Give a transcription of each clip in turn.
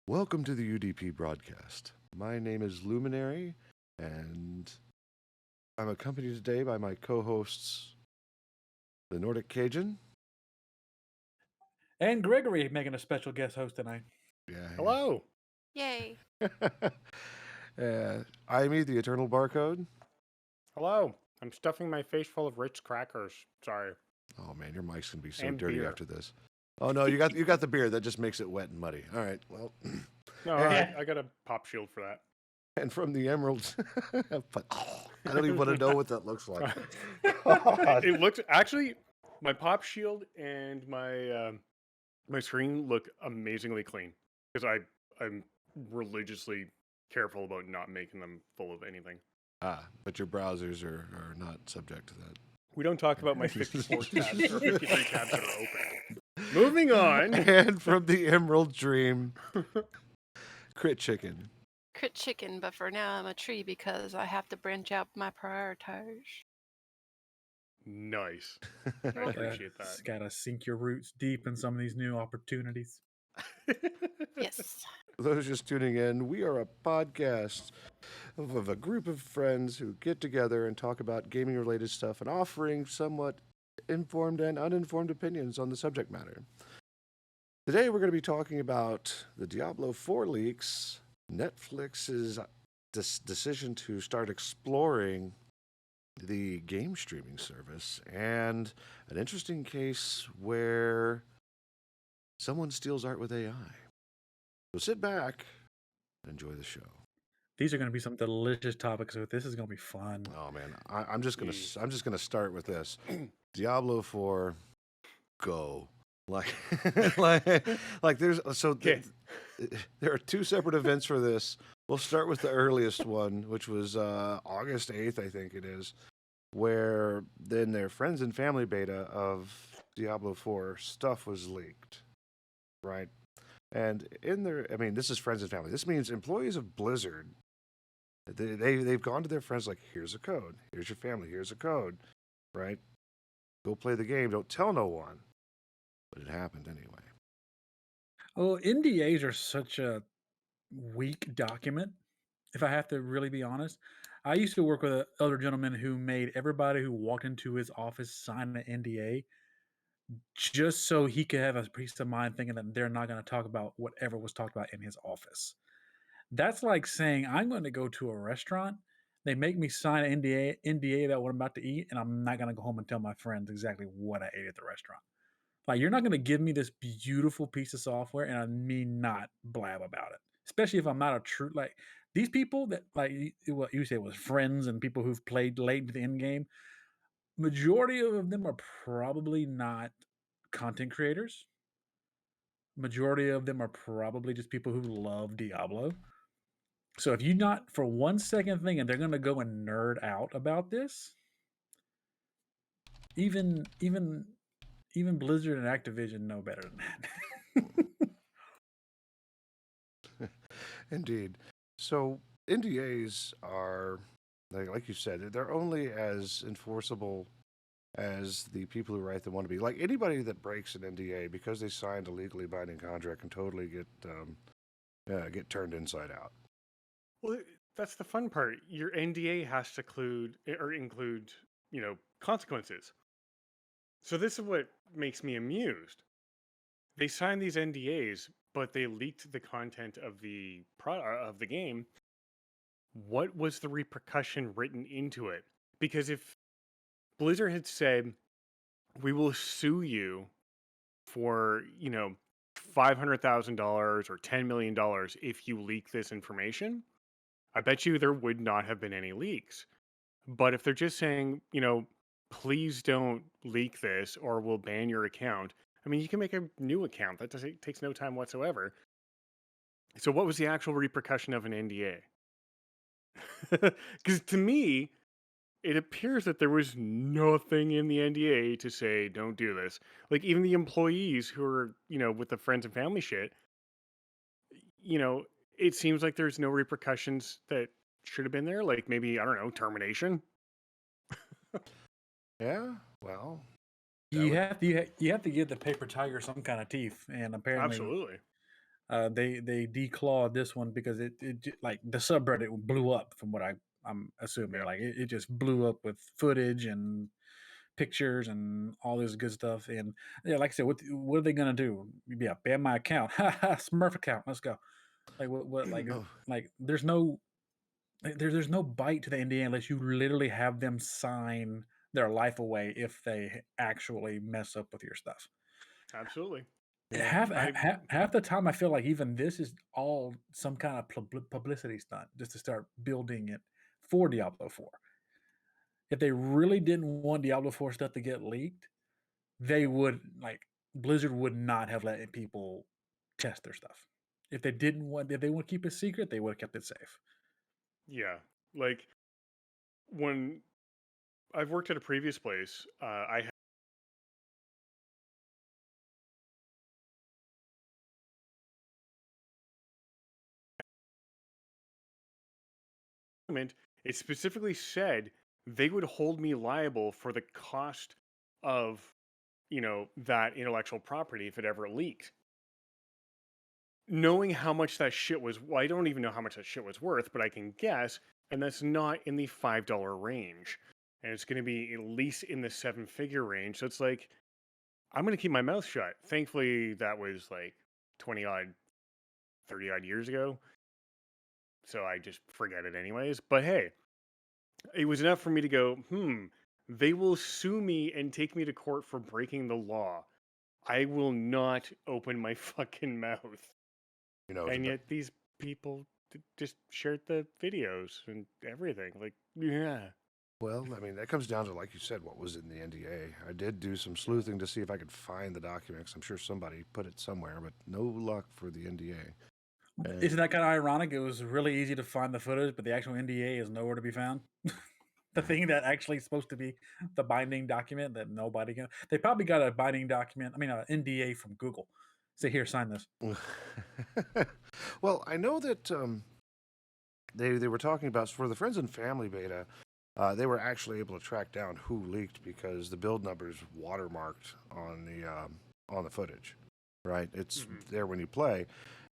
Welcome to the UDP broadcast. My name is Luminary, and I'm accompanied today by my co-hosts, the Nordic Cajun. And Gregory making a special guest host tonight. Yeah. Hello. Yay. I'm the Eternal Barcode. Hello. I'm stuffing my face full of Ritz crackers. Sorry. Oh man, your mic's gonna be so And dirty beer. after this. Oh no, you got the beer that just makes it wet and muddy. All right, well. No, I got a pop shield for that. And from the Emeralds, but I don't even want to know what that looks like. It looks actually my pop shield and my my screen look amazingly clean because I'm religiously careful about not making them full of anything. But your browsers are not subject to that. We don't talk about my 54 tabs or 53 tabs that are open. Moving on. And from the Emerald Dream, Crit Chicken. Crit chicken, but for now I'm a tree because I have to branch out my prioritize. Nice. I appreciate that. Gotta sink your roots deep in some of these new opportunities. Yes. For those just tuning in, we are a podcast of a group of friends who get together and talk about gaming-related stuff and offering somewhat informed and uninformed opinions on the subject matter. Today we're going to be talking about the Diablo 4 leaks, Netflix's decision to start exploring the game streaming service, and an interesting case where someone steals art with AI. So sit back and enjoy the show. These are going to be some delicious topics, so this is going to be fun. Oh man, I'm just gonna start with this. Diablo 4, go. Like there's there are two separate events for this. We'll start with the earliest one, which was August 8th, I think it is, where then their friends and family beta of Diablo 4 stuff was leaked, right? And in their, I mean, this is friends and family. This means employees of Blizzard. They've gone to their friends like, here's a code, here's your family, here's a code, right? Go play the game. Don't tell no one. But it happened anyway. Well, NDAs are such a weak document, if I have to really be honest. I used to work with an elder gentleman who made everybody who walked into his office sign an NDA just so he could have a peace of mind thinking that they're not going to talk about whatever was talked about in his office. That's like saying I'm going to go to a restaurant. They make me sign an NDA about what I'm about to eat, and I'm not going to go home and tell my friends exactly what I ate at the restaurant. Like, you're not going to give me this beautiful piece of software and I mean not blab about it, especially if I'm not a true, like, these people that, like, what you say was friends and people who've played late into the end game, majority of them are probably not content creators. Majority of them are probably just people who love Diablo. So if you not for 1 second thinking they're going to go and nerd out about this, even Blizzard and Activision know better than that. Indeed. So NDAs are, like you said, they're only as enforceable as the people who write them want to be. Like anybody that breaks an NDA because they signed a legally binding contract can totally get turned inside out. Well, that's the fun part. Your NDA has to include, consequences. So this is what makes me amused. They signed these NDAs, but they leaked the content of the game. What was the repercussion written into it? Because if Blizzard had said, "We will sue you for, $500,000 or $10 million if you leak this information," I bet you there would not have been any leaks. But if they're just saying, please don't leak this or we'll ban your account, I mean, you can make a new account. That takes no time whatsoever. So what was the actual repercussion of an NDA? Because to me, it appears that there was nothing in the NDA to say, don't do this. Like, even the employees who are, with the friends and family shit, it seems like there's no repercussions that should have been there. Like, maybe, I don't know, termination. Yeah, well, you have to give the paper tiger some kind of teeth, and apparently, absolutely, They declawed this one because like the subreddit blew up from what I'm assuming. Yeah, Like it just blew up with footage and pictures and all this good stuff. And yeah, like I said, what are they gonna do? Yeah, ban my account. Smurf account. Let's go. Like what Oh, like there's no bite to the NDA unless you literally have them sign their life away if they actually mess up with your stuff. absolutely. yeah. I Half the time, I feel like even this is all some kind of publicity stunt just to start building it for Diablo 4. If they really didn't want Diablo 4 stuff to get leaked, they would Blizzard would not have let people test their stuff. If they want to keep it secret, they would have kept it safe. yeah, like when I've worked at a previous place, I had it specifically said they would hold me liable for the cost of that intellectual property if it ever leaked. Knowing how much that shit was, well, I don't even know how much that shit was worth, but I can guess, and that's not in the $5 range, and it's going to be at least in the seven-figure range. So it's like I'm going to keep my mouth shut. Thankfully, that was like 20 odd, 30 odd years ago, so I just forget it anyways. But hey, it was enough for me to go, they will sue me and take me to court for breaking the law. I will not open my fucking mouth. You know, And yet these people just shared the videos and everything. Like, yeah. well, I mean, that comes down to, like you said, what was in the NDA. I did do some sleuthing to see if I could find the documents. I'm sure somebody put it somewhere, but no luck for the NDA. Isn't that kind of ironic? It was really easy to find the footage, but the actual NDA is nowhere to be found. The thing that actually is supposed to be the binding document that nobody can. They probably got a binding document. I mean, an NDA from Google. Say here, sign this. Well, I know that they were talking about for the Friends and Family beta. They were actually able to track down who leaked because the build numbers watermarked on the footage, right? It's there when you play,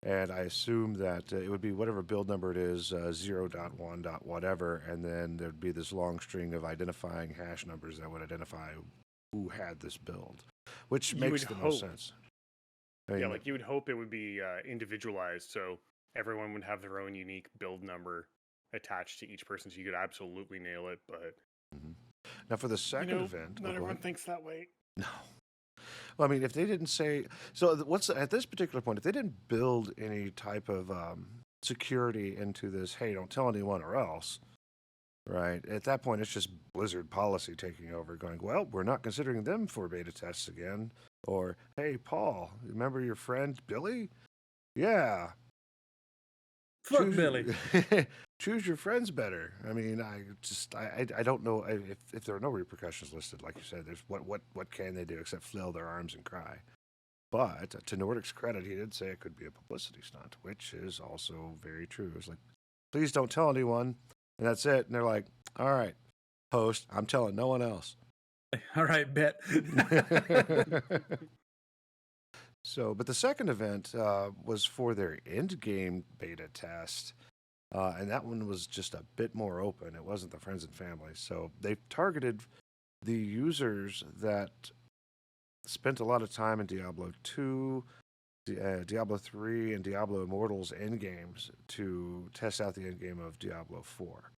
and I assume that it would be whatever build number it is, 0.1. Whatever, and then there'd be this long string of identifying hash numbers that would identify who had this build, which You makes would the most hope. sense. I Yeah, mean, like you would hope it would be individualized, so everyone would have their own unique build number attached to each person, so you could absolutely nail it. But mhm. Now for the second event, not oh, go everyone ahead. thinks that way. No. Well, I mean, if they didn't say so, what's at this particular point? If they didn't build any type of security into this, hey, don't tell anyone or else, right? At that point, it's just Blizzard policy taking over, going, well, we're not considering them for beta tests again. Or, hey, Paul, remember your friend Billy? Yeah, Fuck choose Billy. choose your friends better. I mean, I don't know if there are no repercussions listed. Like you said, there's what can they do except flail their arms and cry. But to Nordic's credit, he did say it could be a publicity stunt, which is also very true. It's like, please don't tell anyone, and that's it. And they're like, all right, host, I'm telling no one else. All right, bet. So, but the second event was for their end game beta test. And that one was just a bit more open. It wasn't the friends and family. So they targeted the users that spent a lot of time in Diablo 2, Diablo 3, and Diablo Immortals endgames to test out the endgame of Diablo 4.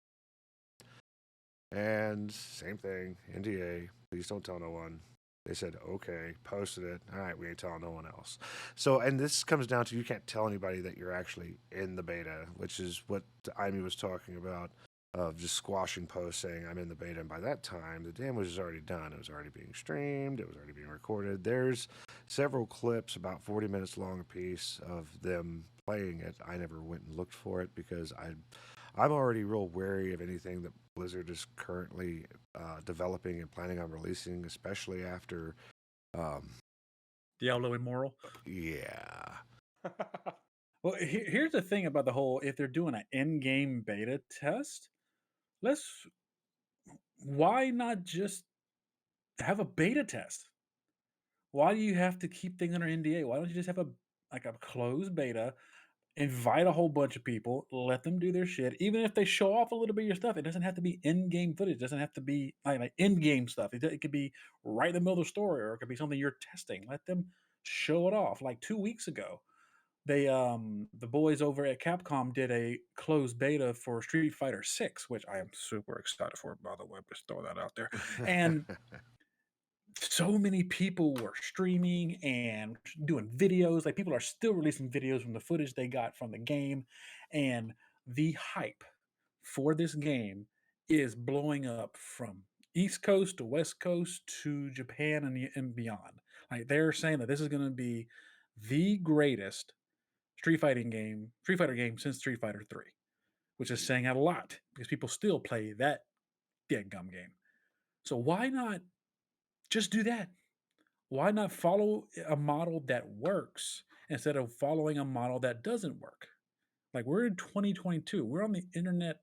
And same thing, NDA, please don't tell no one. They said, okay, posted it. All right, we ain't telling no one else. So, and this comes down to you can't tell anybody that you're actually in the beta, which is what Amy was talking about, of just squashing posts saying I'm in the beta. And by that time, the damage was already done. It was already being streamed. It was already being recorded. There's several clips, about 40 minutes long a piece, of them playing it. I never went and looked for it because I'm already real wary of anything that Blizzard is currently developing and planning on releasing, especially after, Diablo Immoral. yeah. Well, here's the thing about the whole: if they're doing an in-game beta test, why not just have a beta test? Why do you have to keep things under NDA? Why don't you just have like a closed beta, invite a whole bunch of people, let them do their shit. Even if they show off a little bit of your stuff, it doesn't have to be in-game footage. It doesn't have to be like in-game stuff. It could be right in the middle of the story, or it could be something you're testing. Let them show it off. Like 2 weeks ago, they the boys over at Capcom did a closed beta for Street Fighter 6, which I am super excited for, by the way. Just throw that out there. And so many people were streaming and doing videos. Like, people are still releasing videos from the footage they got from the game, and the hype for this game is blowing up from East Coast to West Coast to Japan and beyond. Like, they're saying that this is going to be the greatest Street Fighter game since Street Fighter 3, which is saying a lot because people still play that dead gum game. So why not just do that? Why not follow a model that works instead of following a model that doesn't work? Like, we're in 2022. We're on the internet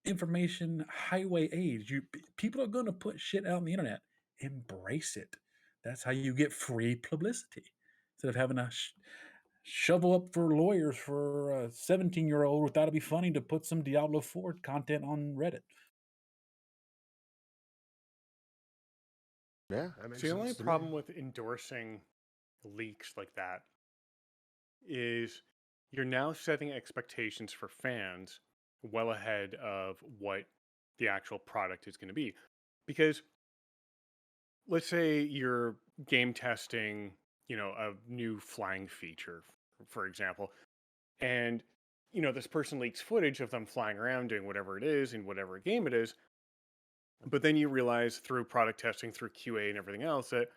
information highway age. People are going to put shit out on the internet. Embrace it. That's how you get free publicity instead of having to shovel up for lawyers for a 17-year-old who thought it'd be funny to put some Diablo 4 content on Reddit. Yeah, that makes See, the sense only to me. problem with endorsing leaks like that is you're now setting expectations for fans well ahead of what the actual product is going to be. Because let's say you're game testing, a new flying feature, for example, and this person leaks footage of them flying around doing whatever it is in whatever game it is, but then you realize through product testing, through QA and everything else, that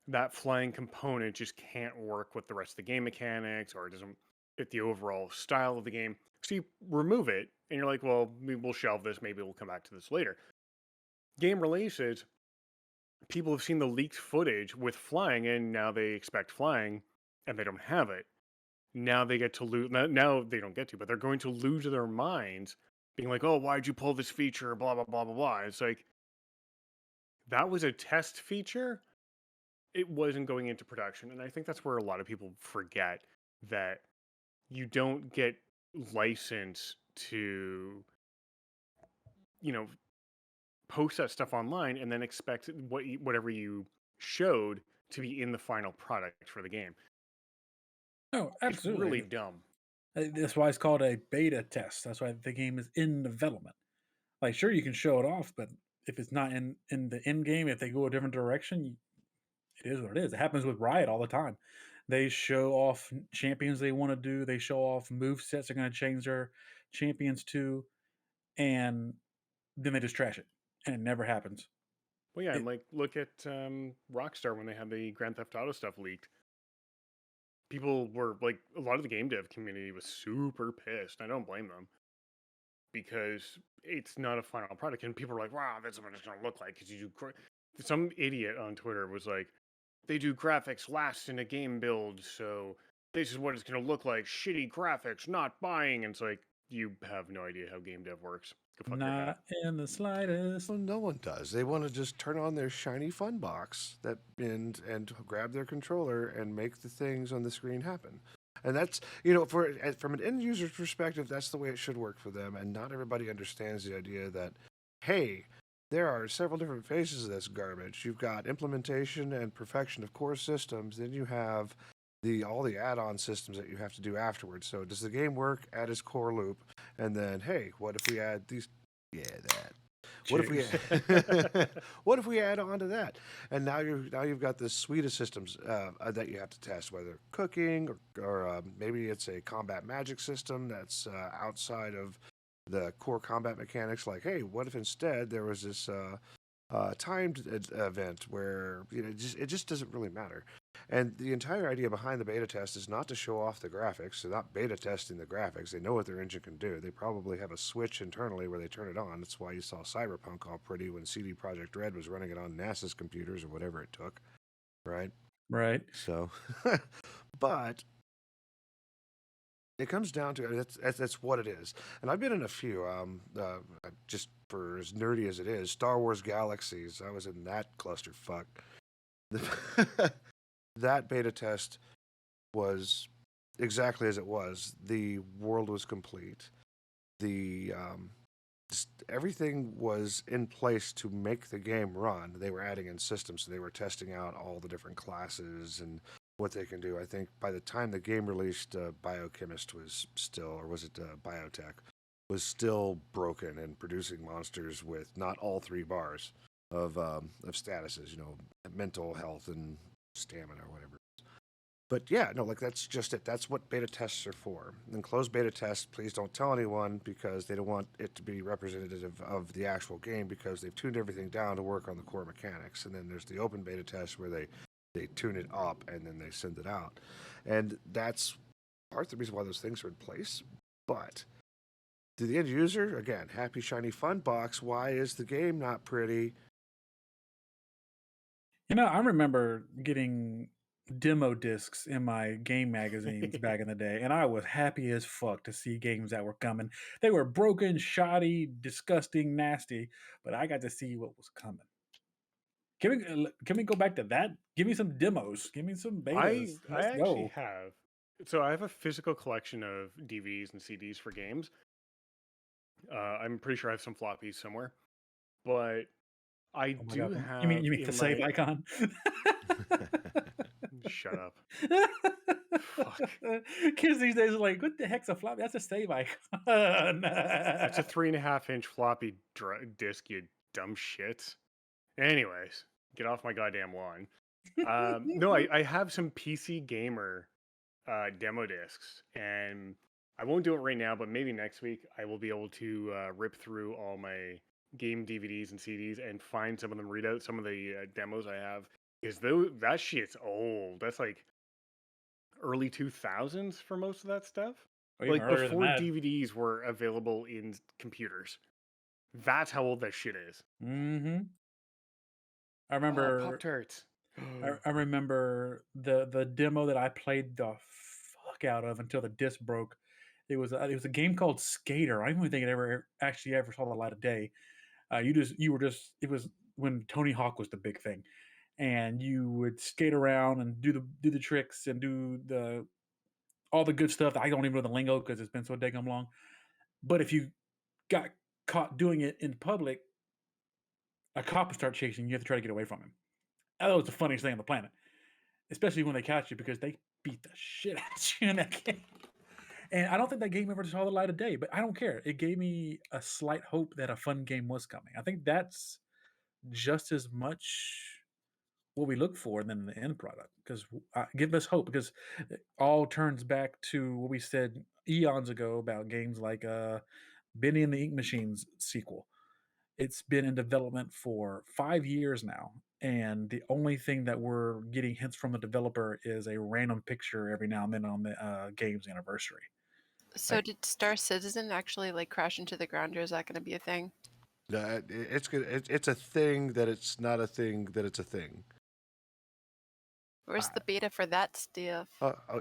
that flying component just can't work with the rest of the game mechanics, or it doesn't fit the overall style of the game. So you remove it and you're like, well, maybe we'll shelve this, maybe we'll come back to this later. Game releases, people have seen the leaked footage with flying, and now they expect flying and they don't have it. Now they get to lose. Now they don't get to, but they're going to lose their minds, being like, "Oh, why'd you pull this feature?" Blah blah blah blah blah. It's like, that was a test feature. It wasn't going into production, and I think that's where a lot of people forget that you don't get license to, post that stuff online and then expect whatever you showed to be in the final product for the game. No, It's really absolutely. dumb. That's why it's called a beta test. That's why the game is in development. Like, sure, you can show it off, but if it's not in the end game, if they go a different direction, it is what it is. It happens with Riot all the time. They show off champions they want to do. They show off move sets they're going to change their champions to, and then they just trash it, and it never happens. Well, yeah, It- and like, look at Rockstar when they had the Grand Theft Auto stuff leaked. People were like, a lot of the game dev community was super pissed. I don't blame them, because it's not a final product, and people are like, "Wow, that's what it's going to look like." Because you do, some idiot on Twitter was like, "They do graphics last in a game build, so this is what it's going to look like. Shitty graphics, not buying." And it's like, you have no idea how game dev works. Go fuck your head. Not in the slightest. Well, no one does. They want to just turn on their shiny fun box and grab their controller and make the things on the screen happen. And that's, from an end user's perspective, that's the way it should work for them. And not everybody understands the idea that, hey, there are several different phases of this garbage. You've got implementation and perfection of core systems. Then you have all the add-on systems that you have to do afterwards. So does the game work at its core loop? And then, hey, what if we add these? Yeah, that. What if we what if we add on to that? And now you've got this suite of systems that you have to test, whether cooking or maybe it's a combat magic system that's outside of the core combat mechanics. Like, hey, what if instead there was this timed event where it just doesn't really matter. And the entire idea behind the beta test is not to show off the graphics. They're not beta testing the graphics. They know what their engine can do. They probably have a switch internally where they turn it on. That's why you saw Cyberpunk all pretty when CD Projekt Red was running it on NASA's computers or whatever it took, right? Right. So, but it comes down to that's what it is. And I've been in a few. Just for as nerdy as it is, Star Wars Galaxies. I was in that clusterfuck. That beta test was exactly as it was. The world was complete. The everything was in place to make the game run. They were adding in systems, so they were testing out all the different classes and what they can do. I think by the time the game released, Biochemist was still, or was it Biotech, was still broken and producing monsters with not all 3 bars of statuses, mental health and stamina or whatever. But yeah, no, like that's just it. That's what beta tests are for. And closed beta tests, please don't tell anyone because they don't want it to be representative of the actual game because they've tuned everything down to work on the core mechanics. And then there's the open beta test where they tune it up and then they send it out. And that's part of the reason why those things are in place. But to the end user, again, happy, shiny, fun box, why is the game not pretty? I remember getting demo discs in my game magazines back in the day, and I was happy as fuck to see games that were coming. They were broken, shoddy, disgusting, nasty, but I got to see what was coming. Can we go back to that? Give me some demos. Give me some betas. I Let's actually go. have. So I have a physical collection of DVDs and CDs for games. I'm pretty sure I have some floppies somewhere, but I Oh my do god! have You mean the in save my. icon? Shut up. Fuck. Kids these days are like, "What the heck's a floppy? That's a save icon." That's a 3.5-inch floppy disk, you dumb shit. Anyways, get off my goddamn lawn. No, I have some PC Gamer demo discs, and I won't do it right now, but maybe next week I will be able to rip through all my game DVDs and CDs and find some of them, read out some of the demos I have. Because that shit's old. That's like early 2000s for most of that stuff. Or even Like earlier than before that. DVDs were available in computers. That's how old that shit is. Mm-hmm. I Oh, remember. Pop-Tarts. I remember the demo that I played the fuck out of until the disc broke. It was a game called Skater. I don't even think it ever saw the light of day. It was when Tony Hawk was the big thing, and you would skate around and do the tricks and do all the good stuff. I don't even know the lingo because it's been so daggum long. But if you got caught doing it in public, a cop would start chasing you. You have to try to get away from him. That was the funniest thing on the planet, especially when they catch you because they beat the shit out of you in that game. And I don't think that game ever saw the light of day, but I don't care. It gave me a slight hope that a fun game was coming. I think that's just as much what we look for than the end product because give us hope because it all turns back to what we said eons ago about games like Benny and the Ink Machines sequel. It's been in development for 5 years now, and the only thing that we're getting hints from the developer is a random picture every now and then on the game's anniversary. So Like, did Star Citizen actually like crash into the ground, or is that going to be a thing? It's good. It's a thing that it's not a thing that it's a thing. Where's the beta for that stuff?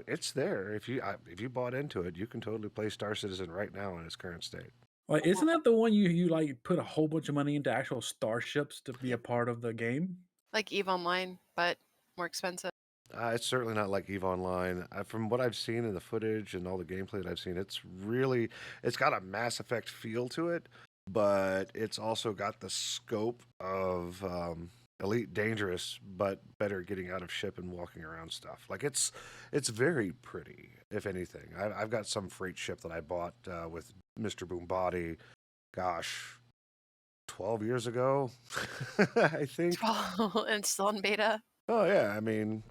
It's there. If you bought into it, you can totally play Star Citizen right now in its current state. well, isn't that the one you like put a whole bunch of money into actual starships to be a part of the game? Like EVE Online, but more expensive. It's certainly not like EVE Online. From what I've seen in the footage and all the gameplay that I've seen, it's got a Mass Effect feel to it, but it's also got the scope of Elite Dangerous, but better getting out of ship and walking around stuff. Like it's very pretty, if anything. I've got some freight ship that I bought with Mr. Boombody, gosh, 12 years ago, I think. And still in beta. Oh, yeah, I mean,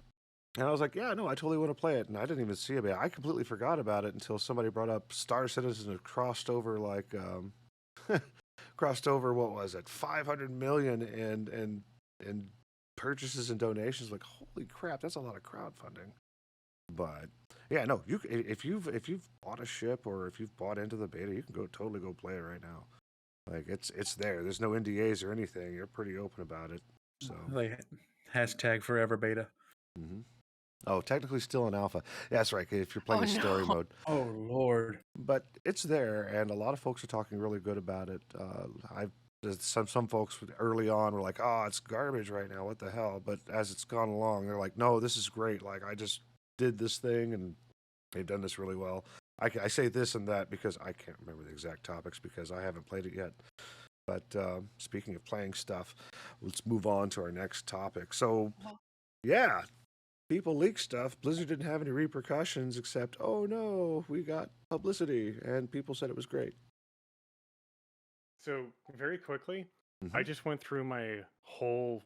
and I was like, yeah, no, I totally want to play it. And I didn't even see it. I completely forgot about it until somebody brought up Star Citizen had crossed over what was it, 500 million and purchases and donations. Like, holy crap, that's a lot of crowdfunding. But yeah, no, if you've bought a ship or if you've bought into the beta, you can totally go play it right now. Like it's there. There's no NDAs or anything. You're pretty open about it. So like hashtag forever beta. Mm-hmm. Oh, technically still in alpha. Yeah, that's right. If you're playing story mode. Oh Lord. But it's there, and a lot of folks are talking really good about it. Some folks early on were like, "Oh, it's garbage right now. What the hell?" But as it's gone along, they're like, "No, this is great. Like did this thing and they've done this really well. I say this and that because I can't remember the exact topics because I haven't played it yet. But speaking of playing stuff, let's move on to our next topic. So, yeah, people leak stuff. Blizzard didn't have any repercussions except, oh no, we got publicity, and people said it was great. So very quickly, I just went through my whole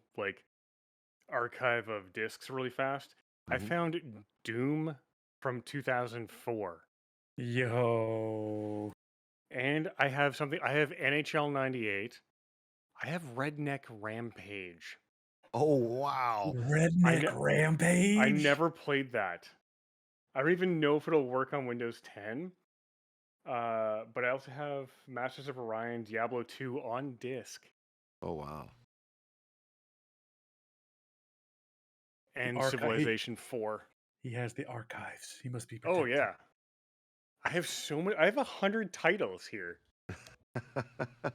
archive of discs really fast. I found Doom from 2004. Yo. And I have something. I have NHL 98. I have Redneck Rampage. Oh, wow. Redneck Rampage? I never played that. I don't even know if it'll work on Windows 10. But I also have Masters of Orion, Diablo 2 on disc. Oh, wow. And Civilization 4. He has the archives. He must be Oh, protected. yeah. I have so many. I have 100 titles here. Do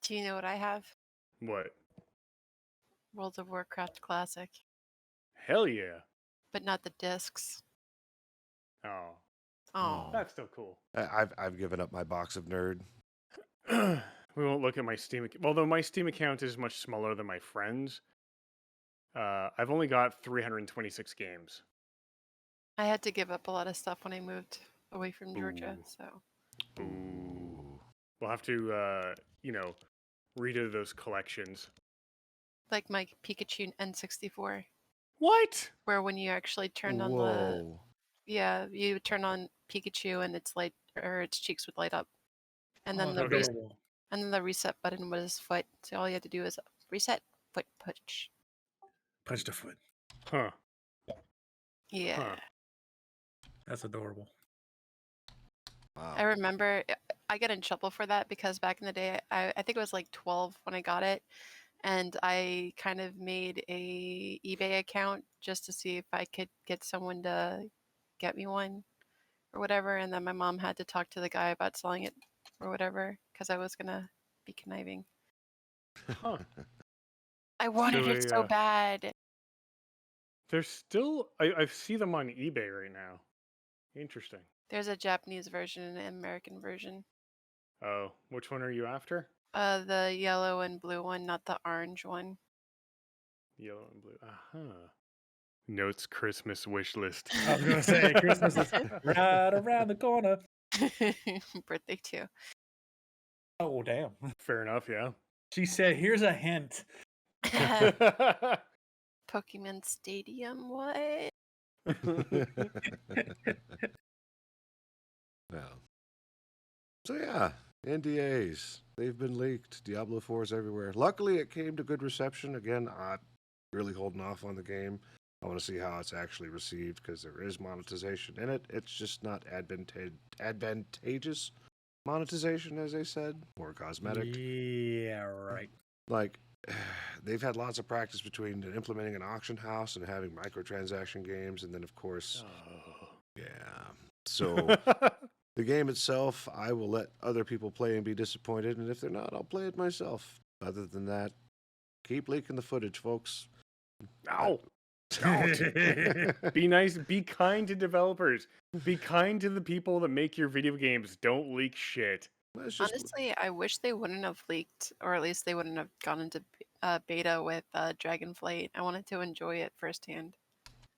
you know what I have? What? World of Warcraft Classic, Hell yeah. but not the discs. Oh, Oh, that's still cool. I've given up my box of Nerd. We won't look at my Steam account. Although my Steam account is much smaller than my friends. I've only got 326 games. I had to give up a lot of stuff when I moved away from Georgia, so. Ooh. We'll have to, redo those collections. Like my Pikachu N64. What? Where when you actually turned on the... Yeah, you would turn on Pikachu and its cheeks would light up. And then the reset button was foot. So all you had to do is reset, foot, push. Push the foot. Huh. Yeah. Huh. That's adorable. Wow. I remember I got in trouble for that because back in the day, I think it was like 12 when I got it. And I kind of made a eBay account just to see if I could get someone to get me one or whatever. And then my mom had to talk to the guy about selling it or whatever because I was going to be conniving. Huh. I wanted it so bad. There's still... I see them on eBay right now. Interesting. There's a Japanese version and an American version. Oh, which one are you after? The yellow and blue one, not the orange one. Yellow and blue. Uh-huh. Notes Christmas wish list. I was going to say, Christmas is right around the corner. Birthday too. Oh, damn. Fair enough, yeah. She said, here's a hint. Pokemon Stadium, what? Well. So yeah, NDAs. They've been leaked. Diablo 4 is everywhere. Luckily, it came to good reception. Again, I'm really holding off on the game. I want to see how it's actually received because there is monetization in it. It's just not advantageous monetization, as they said. More cosmetic. Yeah, right. Like, they've had lots of practice between implementing an auction house and having microtransaction games. And then, of course, yeah. So... The game itself, I will let other people play and be disappointed, and if they're not, I'll play it myself. Other than that, keep leaking the footage, folks. Ow! Don't! Be nice, be kind to developers. Be kind to the people that make your video games. Don't leak shit. Honestly, I wish they wouldn't have leaked, or at least they wouldn't have gone into beta with Dragonflight. I wanted to enjoy it firsthand.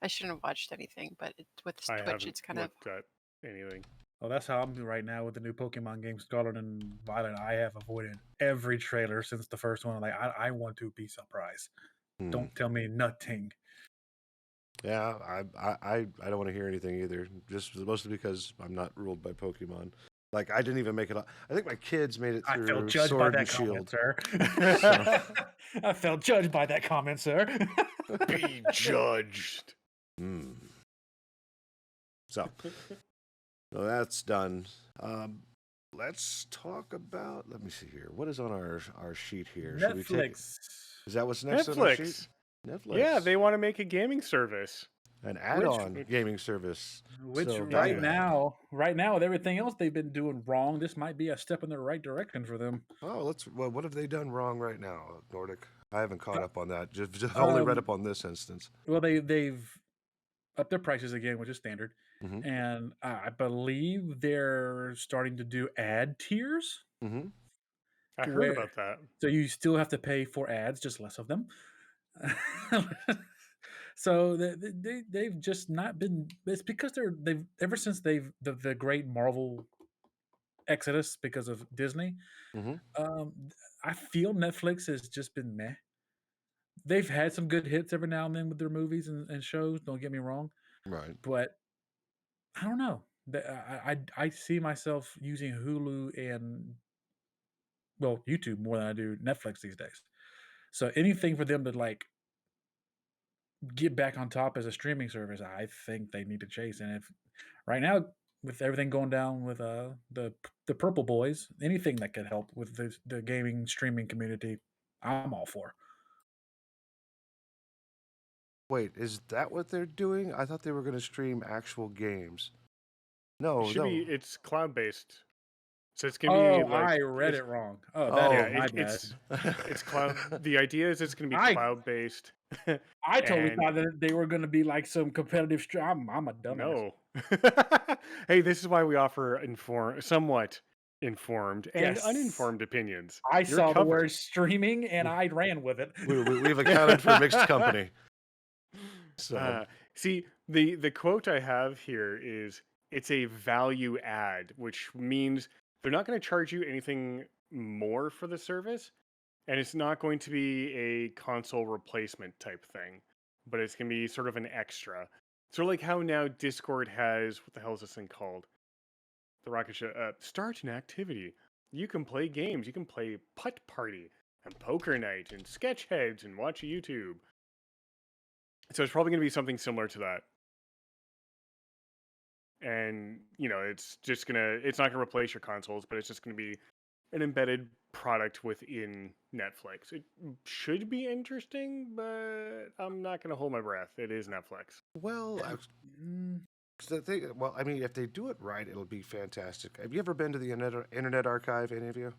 I shouldn't have watched anything, but with Twitch, it's kind of... at anything. Well, that's how I'm right now with the new Pokemon game, Scarlet and Violet. I have avoided every trailer since the first one. Like, I want to be surprised. Don't tell me nothing. Yeah, I don't want to hear anything either. Just mostly because I'm not ruled by Pokemon. Like, I didn't even make it. I think my kids made it through I felt judged Sword by and that Shield. comment, sir. I felt judged by that comment, sir. Be judged. So that's done. Let's talk about. Let me see here. What is on our sheet here? Netflix. Is that what's next on our sheet? Netflix. Netflix. Yeah, they want to make a gaming service. An add-on gaming service. Which So right now, with everything else they've been doing wrong, this might be a step in the right direction for them. Oh, what have they done wrong right now, Nordic? I haven't caught up on that. Just only read up on this instance. Well, they've up their prices again, which is standard. Mhm. And I believe they're starting to do ad tiers Mhm. I to heard where about that. so you still have to pay for ads, just less of them. So they've just not been. It's because they've ever since the great Marvel exodus because of Disney. Mhm. I feel Netflix has just been meh. They've had some good hits every now and then with their movies and shows. Don't get me wrong, Right. but I don't know. I see myself using Hulu and YouTube more than I do Netflix these days. So anything for them to like get back on top as a streaming service, I think they need to chase. And if right now with everything going down with the Purple Boys, anything that could help with the gaming streaming community, I'm all for. Wait, is that what they're doing? I thought they were going to stream actual games. It No, should be. no. It's cloud based, so it's gonna Oh, be like I read it's it wrong. Oh, that Oh. yeah. is my bad. It's cloud. The idea is it's gonna be I cloud based. I totally And thought that they were going to be like some competitive. I'm a dumbass. no. Hey, this is why we offer somewhat informed and Yes. uninformed opinions. I You're saw the covered. word streaming and I ran with it. We've accounted for mixed company. So See, the quote I have here is it's a value add, which means they're not going to charge you anything more for the service, and it's not going to be a console replacement type thing, but it's going to be sort of an extra. So like how now Discord has, what the hell is this thing called? The rocket ship. Start an activity. You can play games. You can play putt party and poker night and sketch heads and watch YouTube. So it's probably going to be something similar to that. And, it's not going to replace your consoles, but it's just going to be an embedded product within Netflix. It should be interesting, but I'm not going to hold my breath. It is Netflix. well, I mean, if they do it right, it'll be fantastic. Have you ever been to the Internet Archive? Any of you?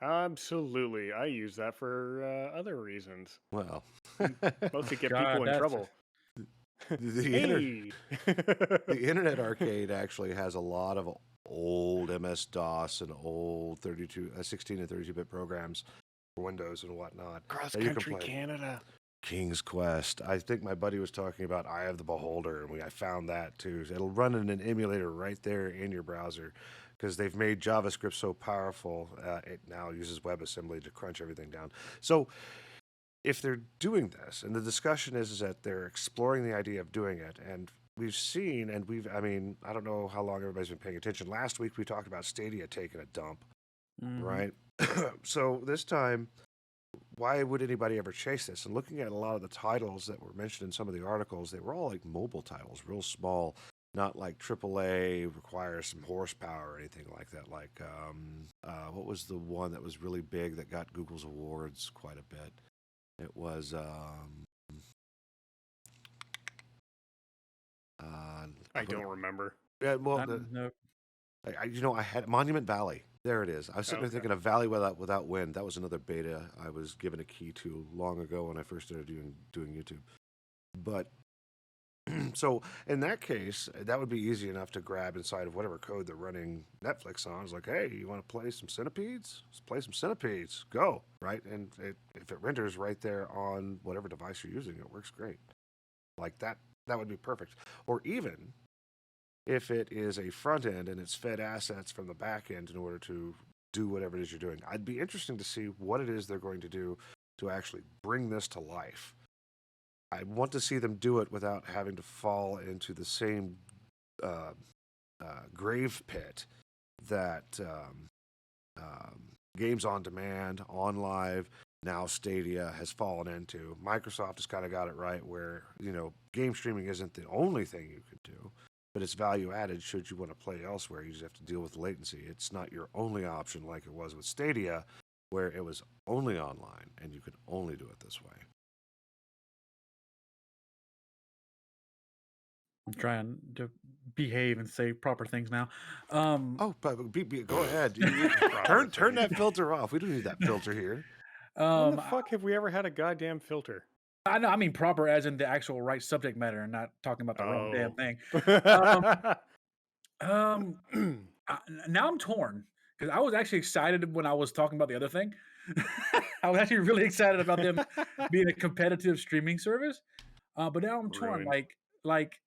Absolutely. I use that for other reasons. Well, Mostly get God, people in that's- trouble. the Hey! Internet Arcade actually has a lot of old MS-DOS and old 16 and 32-bit programs for Windows and whatnot. Cross that you can country play. Canada. King's Quest. I think my buddy was talking about Eye of the Beholder, and I found that too. It'll run in an emulator right there in your browser because they've made JavaScript so powerful. It now uses WebAssembly to crunch everything down. So if they're doing this, and the discussion is that they're exploring the idea of doing it, and we've seen, I don't know how long everybody's been paying attention. Last week we talked about Stadia taking a dump, right? So this time, why would anybody ever chase this? And looking at a lot of the titles that were mentioned in some of the articles, they were all like mobile titles, real small, not like AAA, requires some horsepower or anything like that. Like, what was the one that was really big that got Google's awards quite a bit? It was, I don't remember. yeah, well, no. I had Monument Valley. There it is. I was sitting there Okay. thinking of Valley Without Wind. That was another beta I was given a key to long ago when I first started doing YouTube. But so in that case, that would be easy enough to grab inside of whatever code they're running Netflix on. It's like, hey, you want to play some Centipedes? Let's play some Centipedes. Go, right? And if it renders right there on whatever device you're using, it works great. Like that would be perfect. Or even if it is a front end and it's fed assets from the back end in order to do whatever it is you're doing. I'd be interesting to see what it is they're going to do to actually bring this to life. I want to see them do it without having to fall into the same grave pit that games on demand, on live, now Stadia has fallen into. Microsoft has kind of got it right where, game streaming isn't the only thing you can do, but it's value added should you want to play elsewhere. You just have to deal with latency. It's not your only option like it was with Stadia, where it was only online and you could only do it this way. I'm trying to behave and say proper things now. Oh, but go ahead. Turn that filter off. We don't need that filter here. When the fuck have we ever had a goddamn filter? I know. I mean proper as in the actual right subject matter, and not talking about the wrong damn Oh. thing. Um, now I'm torn because I was actually excited when I was talking about the other thing. I was actually really excited about them being a competitive streaming service. But now I'm torn. Ruined. Like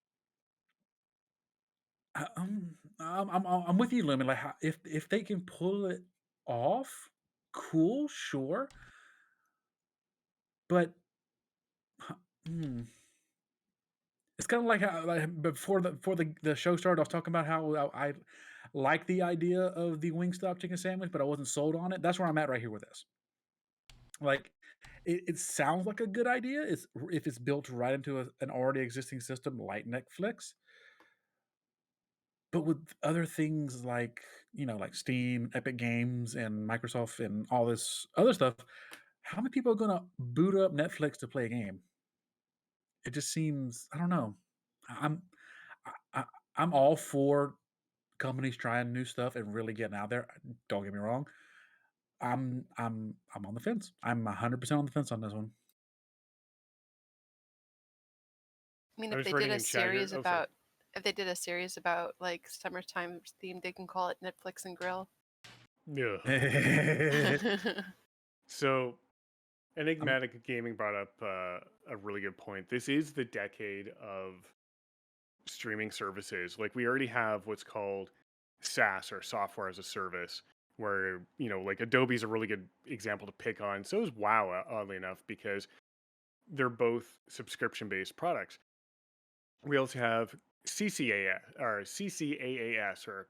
I'm with you, Lumen. Like, if they can pull it off, cool, sure. But hmm, it's kind of like how before the show started, I was talking about how I like the idea of the Wingstop chicken sandwich, but I wasn't sold on it. That's where I'm at right here with this. Like, it sounds like a good idea. It's if it's built right into an already existing system like Netflix. But with other things like, like Steam, Epic Games, and Microsoft, and all this other stuff, how many people are gonna boot up Netflix to play a game? It just seems, I don't know. I'm I, I, I'm all for companies trying new stuff and really getting out there. Don't get me wrong. I'm on the fence. I'm 100% on the fence on this one. I mean, I'm if just they did writing a in chat here. series Oh, sorry. about if they did a series about like summertime themed, they can call it Netflix and Grill. Yeah. So, I'm Enigmatic Gaming brought up a really good point. This is the decade of streaming services. Like, we already have what's called SaaS, or software as a service, where, like Adobe's a really good example to pick on. So is WoW, oddly enough, because they're both subscription-based products. We also have CCAS, or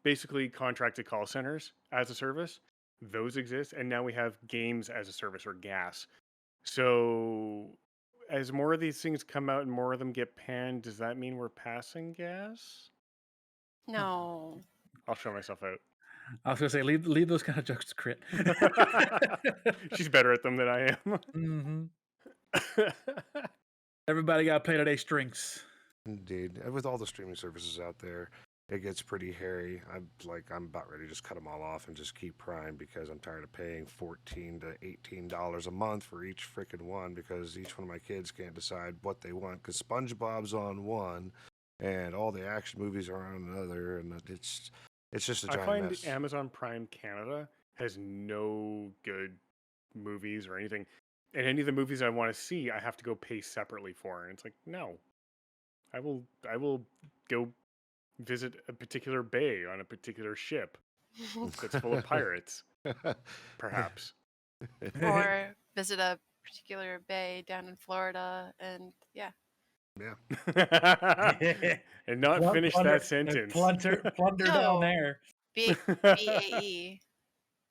basically contracted call centers as a service. Those exist, and now we have games as a service, or GAS. So, as more of these things come out and more of them get panned, does that mean we're passing gas? No. I'll show myself out. I was gonna say leave those kind of jokes to Crit. She's better at them than I am. hmm Everybody got to play today strengths. Indeed. And with all the streaming services out there, it gets pretty hairy. I'm about ready to just cut them all off and just keep Prime, because I'm tired of paying $14 to $18 a month for each freaking one, because each one of my kids can't decide what they want, because SpongeBob's on one and all the action movies are on another, and it's just a I giant find mess. Amazon Prime Canada has no good movies or anything. And any of the movies I want to see, I have to go pay separately for. And it's like, no. I will go visit a particular bay on a particular ship that's full of pirates, perhaps. Or visit a particular bay down in Florida, and yeah. Yeah. And not finish that sentence. Plunder down No. there. BAE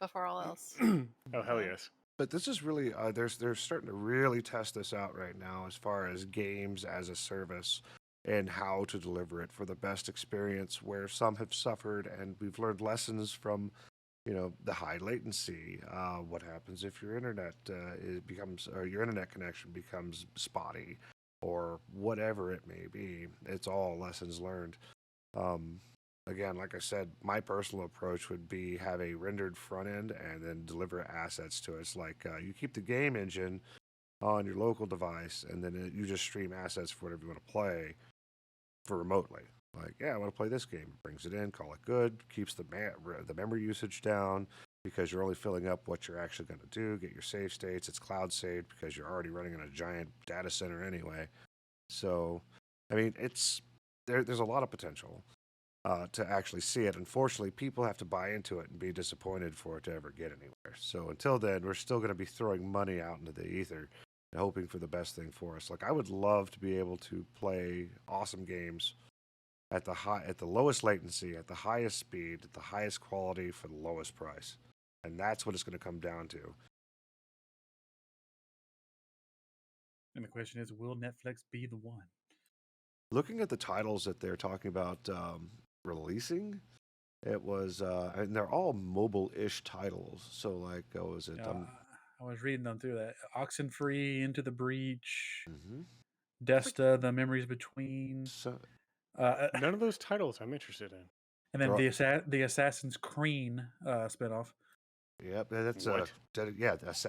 before all else. Oh, hell yes. But this is really they're starting to really test this out right now, as far as games as a service and how to deliver it for the best experience, where some have suffered, and we've learned lessons from the high latency. What happens if your internet or your internet connection becomes spotty, or whatever it may be. It's all lessons learned. Again, like I said, my personal approach would be have a rendered front end and then deliver assets to it. It's like you keep the game engine on your local device, and then you just stream assets for whatever you want to play for remotely. Like, yeah, I want to play this game. Brings it in, call it good, keeps the memory usage down, because you're only filling up what you're actually going to do. Get your save states. It's cloud saved because you're already running in a giant data center anyway. So, I mean, there's a lot of potential to actually see it. Unfortunately, people have to buy into it and be disappointed for it to ever get anywhere. So until then, we're still going to be throwing money out into the ether and hoping for the best thing for us. Like, I would love to be able to play awesome games at the lowest latency, at the highest speed, at the highest quality for the lowest price. And that's what it's going to come down to. And the question is, will Netflix be the one? Looking at the titles that they're talking about releasing, it was, and they're all mobile-ish titles. So, like, was it? I was reading them through that. Oxenfree, Into the Breach, Mm-hmm. Desta, The Memories Between. So, None of those titles I'm interested in. And then the Assassin's Creed spinoff. Yep, that's What?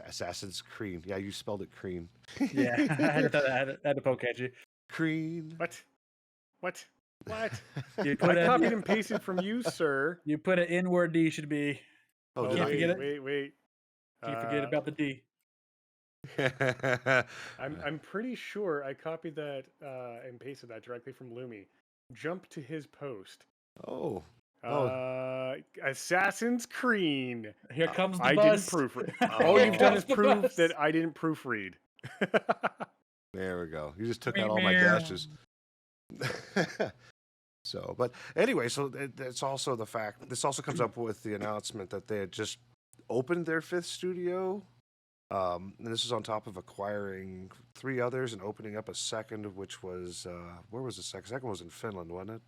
Assassin's Creed. Yeah, you spelled it Creed. Yeah, I had to poke at you. Creed. What? What? What? You I put a copied and pasted from you, sir. you put an N word D should be. Oh, Oh, did Can't I? forget wait, it. wait. Can't forget about the D. I'm pretty sure I copied that and pasted that directly from Lumi. Jump to his post. Oh. Assassin's Creed. Here comes the I bus. didn't proofread. Oh. All Here you've done comes is the prove bus. that I didn't proofread. There we go. You just took Meow, out all my meow. dashes. So, but anyway, so it's also the fact. This also comes up with the announcement that they had just opened their 5th studio. And this is on top of acquiring 3 others and opening up a second, which was where was the second? Second was in Finland, wasn't it?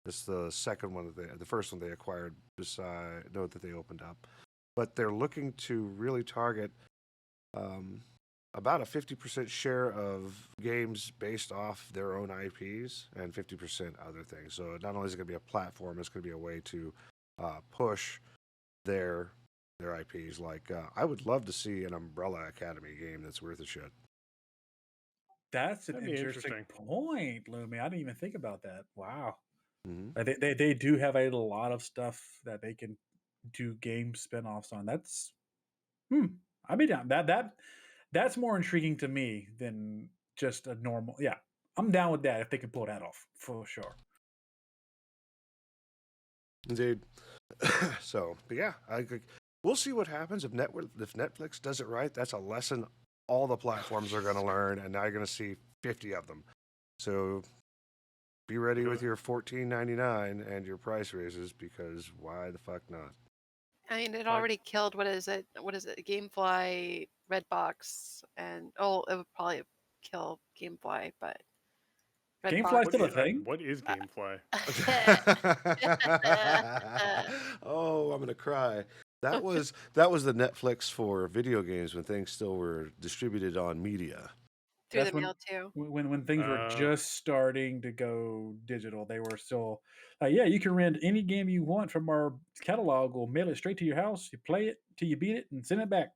It's the second one the first one they acquired that they opened up. But they're looking to really target about a 50% share of games based off their own IPs and 50% other things. So not only is it going to be a platform, it's going to be a way to push their IPs. Like I would love to see an Umbrella Academy game that's worth a shit. That's an That'd be interesting interesting. point, Lumi. I didn't even think about that. Wow. Mm-hmm. They do have a lot of stuff that they can do game spin-offs on. That's I'd be down. That's more intriguing to me than just a normal. Yeah, I'm down with that if they can pull that off for sure. Indeed. So, but yeah, we'll see what happens if Netflix does it right. That's a lesson all the platforms are going to learn, and now you're going to see 50 of them. So be ready with your $14.99 and your price raises, because why the fuck not? I mean, it Like- already killed. What is it? GameFly, Redbox, and it would probably kill GameFly, but GameFly's still a What thing? what is GameFly? Oh, I'm going to cry. That was the Netflix for video games when things still were distributed on media. through That's the mail too. when things were just starting to go digital. They were still yeah, you can rent any game you want from our catalog. We'll mail it straight to your house. You play it till you beat it and send it back.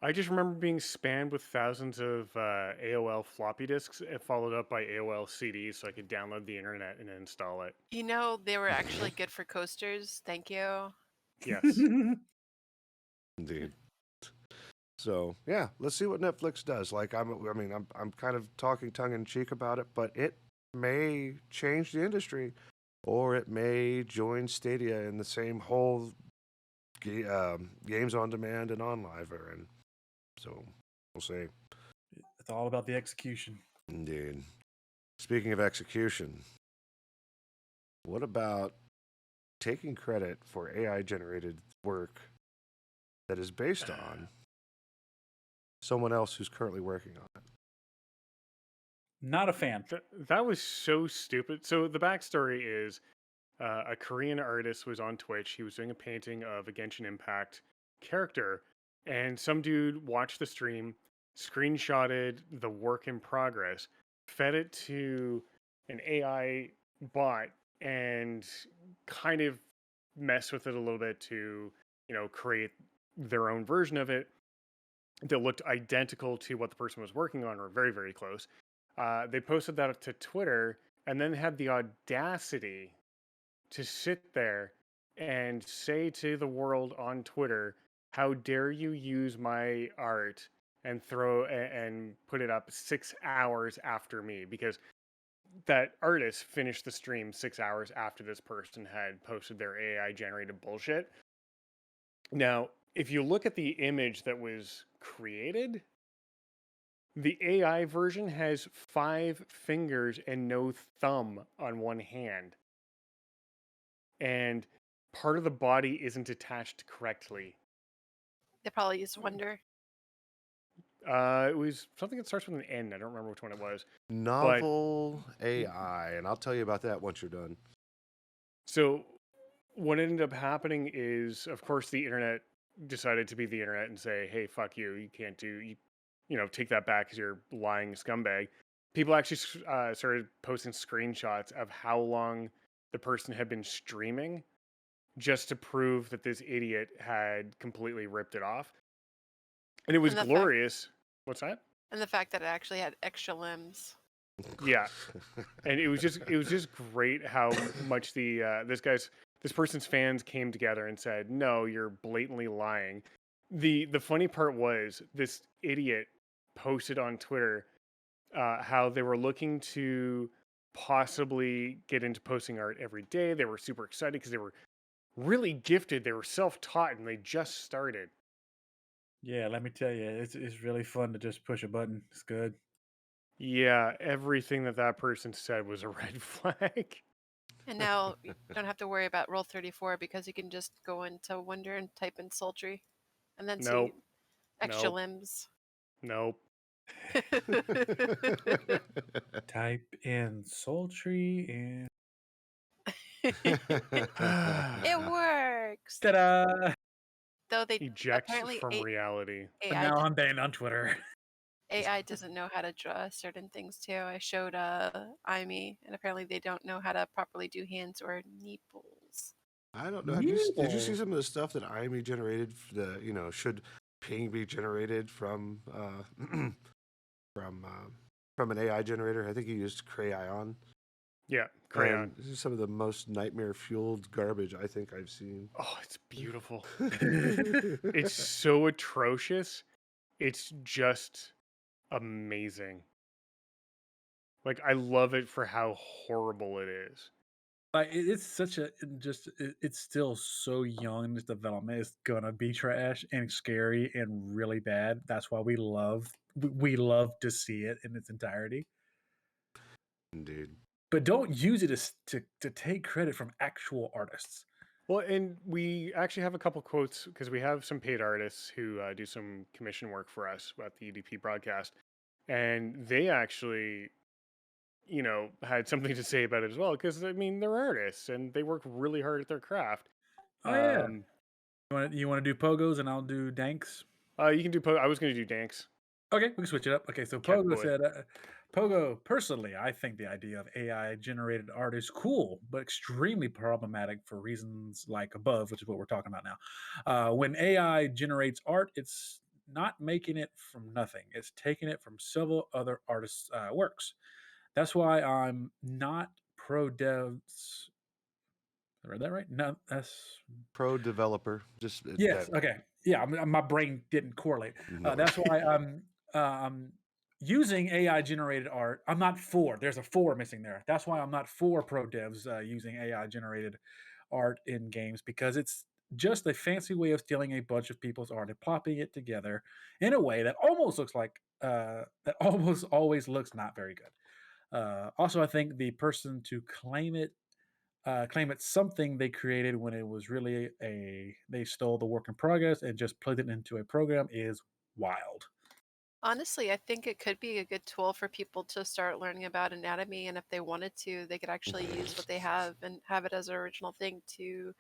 I just remember being spammed with thousands of AOL floppy disks, followed up by AOL CDs, so I could download the internet and install it. You know, they were actually good for coasters. Thank you. Yes. Indeed. So yeah, let's see what Netflix does. Like I'm kind of talking tongue in cheek about it, but it may change the industry, or it may join Stadia in the same whole games on demand and on live and so we'll see. It's all about the execution. Indeed. Speaking of execution, what about taking credit for AI generated work that is based on someone else who's currently working on it? Not a fan. That was so stupid. So the backstory is a Korean artist was on Twitch. He was doing a painting of a Genshin Impact character, and some dude watched the stream, screenshotted the work in progress, fed it to an AI bot, and kind of messed with it a little bit to, create their own version of it that looked identical to what the person was working on, or very, very close. They posted that to Twitter and then had the audacity to sit there and say to the world on Twitter, "How dare you use my art and put it up 6 hours after me?" Because that artist finished the stream 6 hours after this person had posted their AI generated bullshit. Now, if you look at the image that was created, the AI version has 5 fingers and no thumb on one hand. And part of the body isn't attached correctly. They probably used Wonder. It was something that starts with an N. I don't remember which one it was. NovelAI, and I'll tell you about that once you're done. So what ended up happening is, of course, the internet decided to be the internet and say, "Hey, fuck you. You can't take that back because you're lying scumbag." People actually started posting screenshots of how long the person had been streaming just to prove that this idiot had completely ripped it off. And it was And the fact glorious. What's that? and the fact that it actually had extra limbs. Yeah. And it was just great how much this person's fans came together and said, "No, you're blatantly lying." The funny part was this idiot posted on Twitter how they were looking to possibly get into posting art every day. They were super excited because they were really gifted. They were self-taught and they just started. Yeah, let me tell you, it's really fun to just push a button. It's good. Yeah, everything that person said was a red flag. And now you don't have to worry about Roll34 because you can just go into Wonder and type in sultry and then see Nope. extra Nope. limbs. Nope. Type in sultry and It works. ta-da! Though they Ejects apparently from reality. But AI now I'm banned on Twitter. AI doesn't know how to draw certain things too. I showed IME, and apparently they don't know how to properly do hands or nipples. I don't know. Did you see some of the stuff that IME generated? Should ping be generated from from an AI generator? I think he used Crayon. Yeah, Crayon. This is some of the most nightmare fueled garbage I think I've seen. Oh, it's beautiful. It's so atrocious. It's just amazing. Like, I love it for how horrible it is. Like it's such a it's still so young in its development. It's gonna be trash and scary and really bad. That's why we love to see it in its entirety. Indeed. But don't use it to take credit from actual artists. Well, and we actually have a couple quotes because we have some paid artists who do some commission work for us at the UDP broadcast. And they actually, had something to say about it as well. Because, I mean, they're artists and they work really hard at their craft. Oh yeah. You want to do pogos and I'll do danks? You can do I was going to do danks. Okay, we can switch it up. Okay, so Cat Pogo boy. said, Pogo, personally, I think the idea of AI generated art is cool, but extremely problematic for reasons like above, which is what we're talking about now. When AI generates art, it's not making it from nothing, it's taking it from several other artists' works. That's why I'm not pro devs. I read that right? No, that's Pro developer. Just yes. Okay. Yeah, my brain didn't correlate. No. That's why I'm using AI generated art. I'm not for. There's a for missing there. That's why I'm not for pro devs using AI generated art in games because it's just a fancy way of stealing a bunch of people's art and plopping it together in a way that almost looks like that almost always looks not very good. Also, I think the person to claim it's something they created when it was really they stole the work in progress and just plugged it into a program is wild. Honestly, I think it could be a good tool for people to start learning about anatomy, and if they wanted to, they could actually use what they have and have it as an original thing to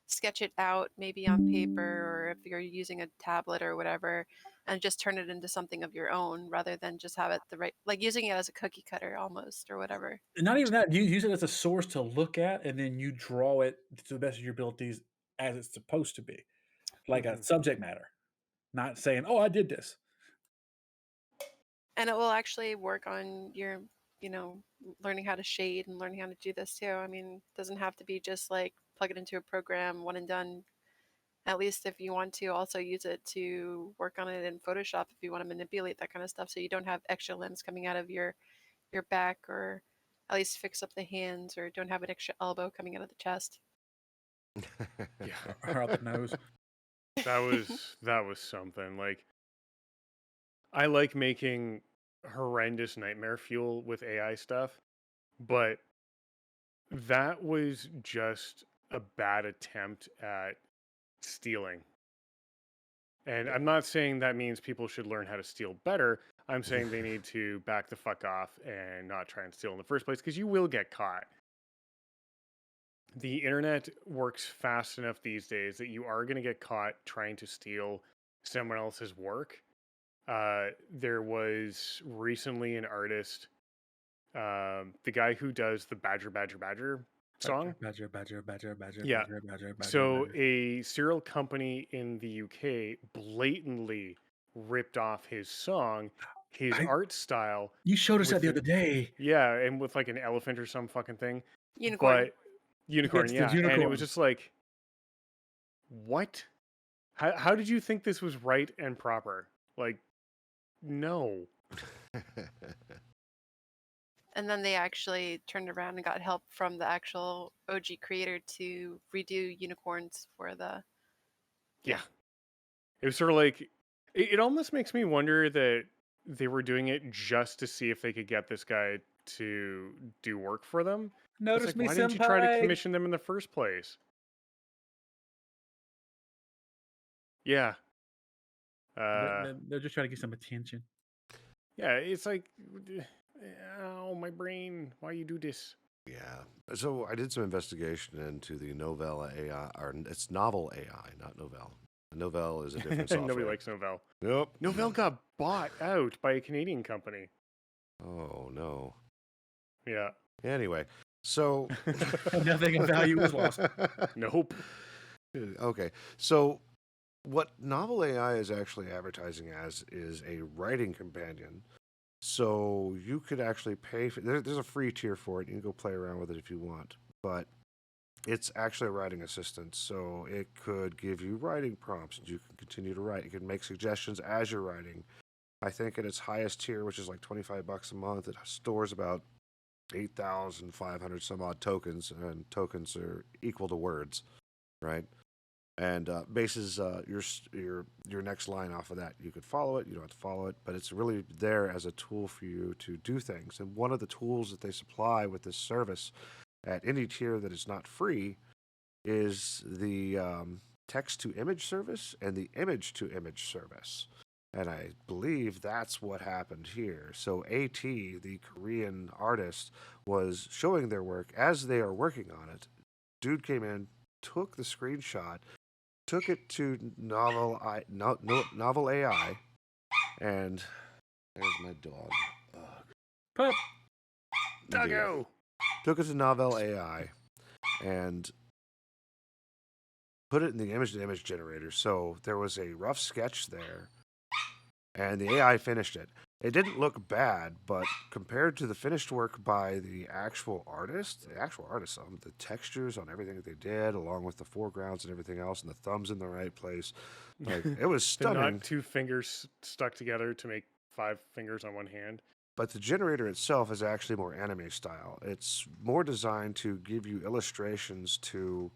sketch it out, maybe on paper, or if you're using a tablet or whatever, and just turn it into something of your own rather than just have it like using it as a cookie cutter almost or whatever. And not even that, you use it as a source to look at and then you draw it to the best of your abilities as it's supposed to be, like a subject matter, not saying, oh, I did this. And it will actually work on your, learning how to shade and learning how to do this too. I mean, it doesn't have to be just like plug it into a program, one and done. At least if you want to also use it to work on it in Photoshop if you want to manipulate that kind of stuff so you don't have extra limbs coming out of your back, or at least fix up the hands, or don't have an extra elbow coming out of the chest. Yeah. Or out the nose. That was something. Like, I like making horrendous nightmare fuel with AI stuff, but that was just a bad attempt at stealing. And I'm not saying that means people should learn how to steal better. I'm saying they need to back the fuck off and not try and steal in the first place because you will get caught. The internet works fast enough these days that you are going to get caught trying to steal someone else's work. There was recently an artist, the guy who does the Badger, song. Badger, badger, badger, badger, Yeah. badger, badger, badger, So badger. a cereal company in the UK blatantly ripped off his song, his I- art style. You showed us that with the the- other day. Yeah, and with like an elephant or some fucking thing. Unicorn. But unicorn, It's the yeah. And it unicorn. was just like, what? How did you think this was right and proper? Like, no. And then they actually turned around and got help from the actual OG creator to redo unicorns for the. Yeah. It was sort of like, it almost makes me wonder that they were doing it just to see if they could get this guy to do work for them. It's Notice like, me, why didn't you try to senpai. commission them in the first place? Yeah. They're just trying to get some attention. Yeah, it's like, oh, my brain, why you do this? Yeah. So I did some investigation into the NovelAI, or it's NovelAI, not Novell. Novell is a different software. Nobody likes Novell. Nope. Novell got bought out by a Canadian company. Oh, no. Yeah. Anyway, so... Nothing of value was lost. Nope. Okay, so what NovelAI is actually advertising as is a writing companion. So you could actually pay for there's a free tier for it. You can go play around with it if you want, but it's actually a writing assistant. So it could give you writing prompts, and you can continue to write. It can make suggestions as you're writing. I think at its highest tier, which is like $25 a month, it stores about 8,500 some odd tokens, and tokens are equal to words, right? And bases your next line off of that. You could follow it, you don't have to follow it, but it's really there as a tool for you to do things. And one of the tools that they supply with this service at any tier that is not free is the text-to-image service and the image-to-image service. And I believe that's what happened here. So AT, the Korean artist, was showing their work as they are working on it. Dude came in, took the screenshot, took it to NovelAI, and there's my dog. Pup. Doggo! Took it to NovelAI and put it in the image-to-image generator. So there was a rough sketch there, and the AI finished it. It didn't look bad, but compared to the finished work by the actual artist, the textures on everything that they did, along with the foregrounds and everything else, and the thumbs in the right place, like it was stunning. Not two fingers stuck together to make 5 fingers on one hand. But the generator itself is actually more anime style. It's more designed to give you illustrations to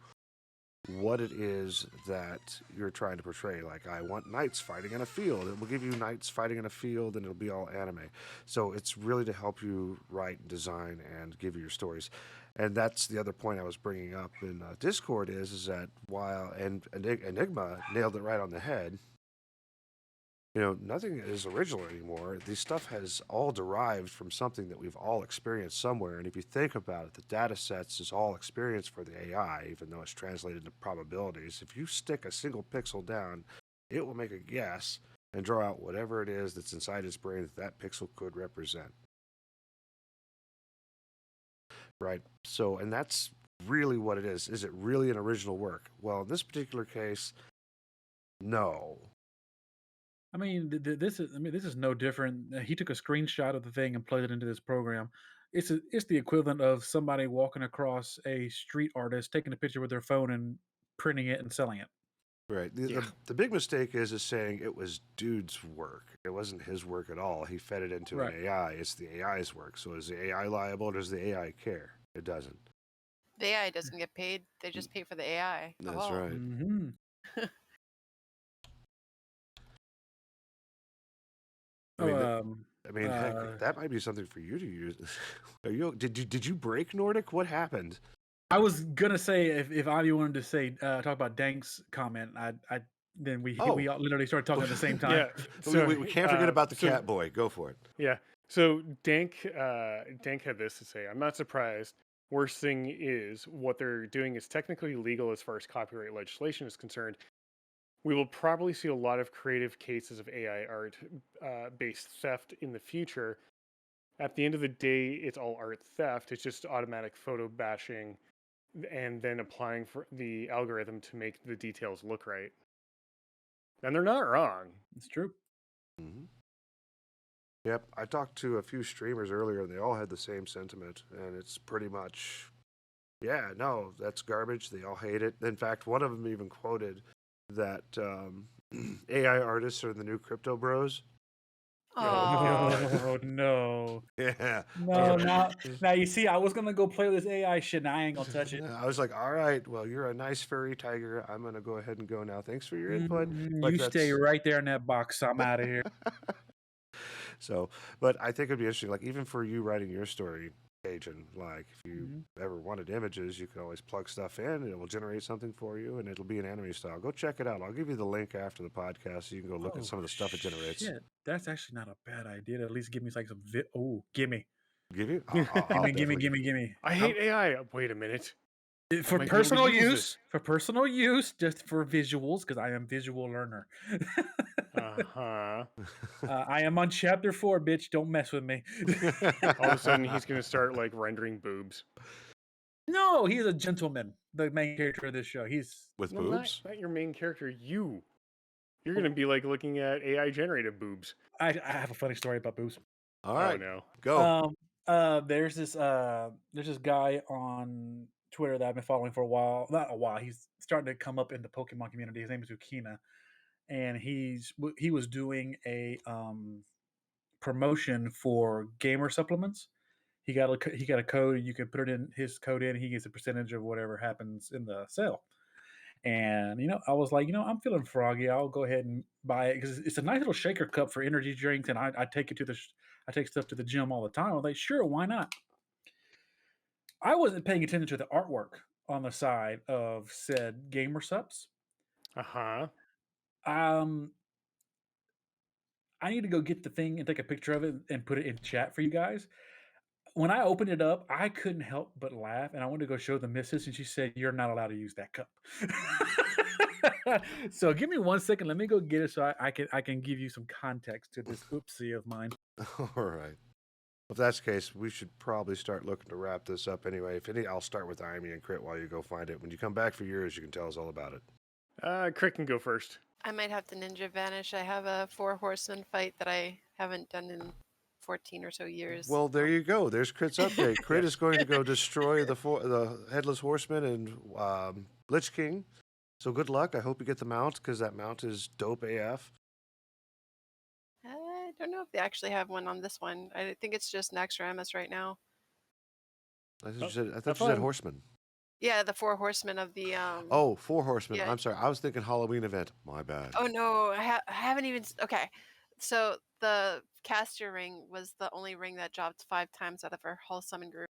what it is that you're trying to portray. Like, I want knights fighting in a field. It will give you knights fighting in a field, and it'll be all anime. So it's really to help you write, design, and give you your stories. And that's the other point I was bringing up in Discord is that while Enigma nailed it right on the head, nothing is original anymore. This stuff has all derived from something that we've all experienced somewhere. And if you think about it, the data sets is all experience for the AI, even though it's translated into probabilities. If you stick a single pixel down, it will make a guess and draw out whatever it is that's inside its brain that pixel could represent. Right? So, and that's really what it is. Is it really an original work? Well, in this particular case, no. I mean, this is no different. He took a screenshot of the thing and played it into this program. It's the equivalent of somebody walking across a street artist, taking a picture with their phone and printing it and selling it. Right. The big mistake is saying it was dude's work. It wasn't his work at all. He fed it into an AI. It's the AI's work. So is the AI liable, or does the AI care? It doesn't. The AI doesn't get paid. They just pay for the AI. That's right. Mm-hmm. Heck, that might be something for you to use. Did you break Nordic? What happened? I was gonna say if Avi wanted to say talk about Dank's comment, then we all literally started talking at the same time. Yeah. So we can't forget about the cat boy. Go for it. Yeah. So Dank had this to say. I'm not surprised. Worst thing is what they're doing is technically legal as far as copyright legislation is concerned. We will probably see a lot of creative cases of AI art based theft in the future. At the end of the day, it's all art theft. It's just automatic photo bashing and then applying for the algorithm to make the details look right. And they're not wrong. It's true. Mhm. Yep, I talked to a few streamers earlier, and they all had the same sentiment, and it's pretty much, yeah, no, that's garbage. They all hate it. In fact, one of them even quoted that AI artists are the new crypto bros. Oh no. Yeah. No, now you see, I was gonna go play with this AI shit, and I ain't gonna touch it. I was like, all right, well, you're a nice furry tiger. I'm gonna go ahead and go now. Thanks for your input. Like, You stay right there in that box. I'm out of here. So, but I think it'd be interesting, like even for you writing your story, Cajun, like if you ever wanted images, you can always plug stuff in and it will generate something for you and it'll be an anime style. Go check it out. I'll give you the link after the podcast so you can go look at some of the stuff it generates. Shit. That's actually not a bad idea to at least give me like some gimme. Give you? Gimme. I hate AI. Wait a minute. For might be able to personal use use, this. for personal use, just for visuals, because I am visual learner. Uh-huh. I am on chapter 4, bitch. Don't mess with me. All of a sudden, he's going to start like rendering boobs. No, he's a gentleman. The main character of this show. He's with No, boobs. not your main character. You're going to be like looking at AI generated boobs. I have a funny story about boobs. All right, Oh no. go. There's this guy on Twitter that I've been following for a while. Not a while. He's starting to come up in the Pokemon community. His name is Ukina, and he was doing a promotion for gamer supplements. He got a code. You can put it in his code in. He gets a percentage of whatever happens in the sale. And I was like, I'm feeling froggy. I'll go ahead and buy it because it's a nice little shaker cup for energy drinks, and I take it to I take stuff to the gym all the time. I was like, sure, why not? I wasn't paying attention to the artwork on the side of said gamer subs. Uh-huh. I need to go get the thing and take a picture of it and put it in chat for you guys. When I opened it up, I couldn't help but laugh, and I wanted to go show the missus, and she said, "You're not allowed to use that cup." So give me 1 second. Let me go get it so I can give you some context to this oopsie of mine. All right. If that's the case, we should probably start looking to wrap this up anyway. I'll start with Imi and Crit while you go find it. When you come back for yours, you can tell us all about it. Crit can go first. I might have to ninja vanish. I have a 4 horseman fight that I haven't done in 14 or so years. Well, there you go. There's Crit's update. Crit is going to go destroy the Headless Horseman and Lich King. So good luck. I hope you get the mount because that mount is dope AF. I don't know if they actually have one on this one. I think it's just Naxxramas right now. I thought you said Horseman. Yeah, the 4 horsemen of the. Oh, 4 Horsemen. Yeah. I'm sorry. I was thinking Halloween event. My bad. Oh no, I haven't even. Okay, so the caster ring was the only ring that dropped 5 times out of our whole summon group.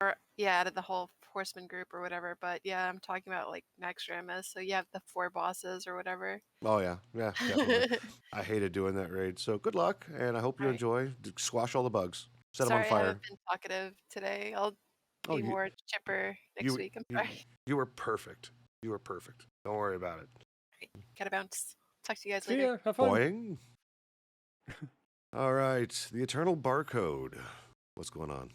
Or yeah, out of the whole horseman group or whatever. But yeah, I'm talking about like Naxxramas. So you have the 4 bosses or whatever. Oh yeah, definitely. I hated doing that raid. So good luck, and I hope you enjoy. Squash all the bugs. Set them on Sorry, I fire. haven't been talkative today. I'll be more chipper next week. I'm sorry. You were perfect. You were perfect. Don't worry about it. Right, gotta bounce. Talk to you guys See later. ya. Have fun. Boing. All right, the Eternal Barcode. What's going on?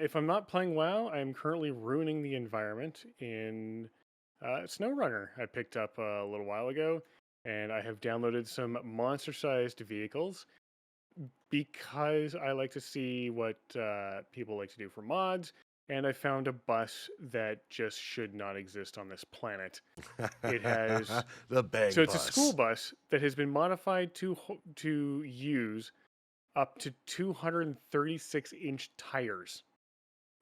If I'm not playing WoW, I'm currently ruining the environment in SnowRunner. I picked up a little while ago, and I have downloaded some monster-sized vehicles because I like to see what people like to do for mods, and I found a bus that just should not exist on this planet. It has the bag so bus. it's a school bus that has been modified to use up to 236-inch tires.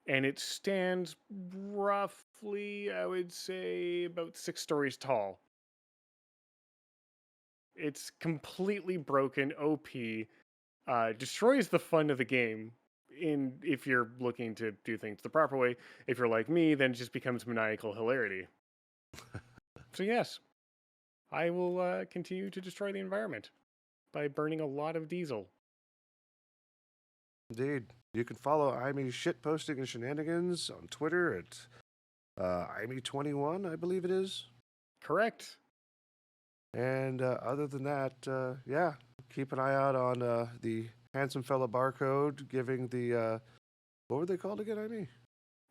And it stands roughly, I would say, about 6 stories tall. It's completely broken, OP, destroys the fun of the game if you're looking to do things the proper way. If you're like me, then it just becomes maniacal hilarity. So yes, I will continue to destroy the environment by burning a lot of diesel. Indeed. You can follow Imi's shitposting and shenanigans on Twitter at Imi21, I believe it is. Correct. And other than that, yeah, keep an eye out on the Handsome Fella Barcode giving the, what were they called again, Imi?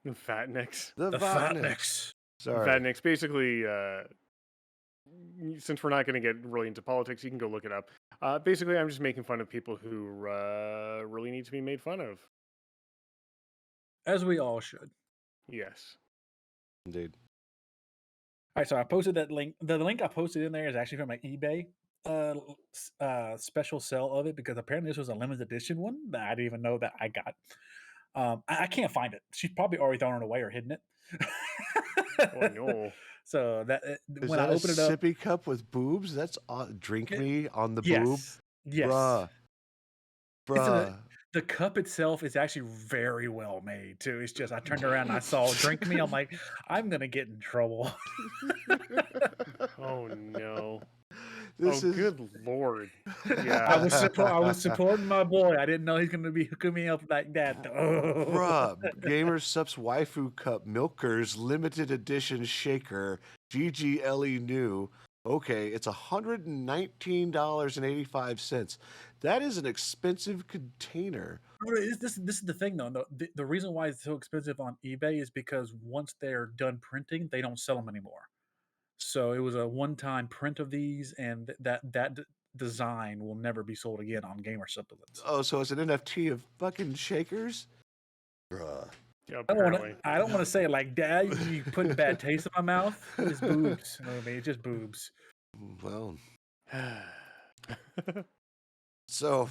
Fatniks. The The Vatniks. Fatniks. Sorry. Fatniks, basically, since we're not going to get really into politics, you can go look it up. Basically, I'm just making fun of people who really need to be made fun of. As we all should. Yes. Indeed. All right, so I posted that link. The link I posted in there is actually from my eBay special sale of it, because apparently this was a limited edition one that I didn't even know that I got. I can't find it. She's probably already thrown it away or hidden it. Oh no. So that Is when that I a open it up, sippy cup with boobs? That's drink it- me on the boob? yes, yes. Bruh. It's Bruh. the cup itself is actually very well made too. It's just I turned around and I saw "drink me." I'm like, I'm gonna get in trouble. Oh no. This is Good lord. I Yeah. was supporting my boy. I didn't know he's gonna be hooking me up like that. Bruh. Gamer Sup's Waifu Cup Milkers Limited Edition Shaker. GGLE new. Okay, it's $119.85. That is an expensive container. This is the thing though. The reason why it's so expensive on eBay is because once they're done printing, they don't sell them anymore. So it was a one-time print of these, and that design will never be sold again on gamer supplements. Oh, so it's an NFT of fucking shakers? Bruh. Yeah, I apparently. don't want to say it like that. You put bad taste in my mouth. It's boobs. I mean, it's just boobs. Well, so,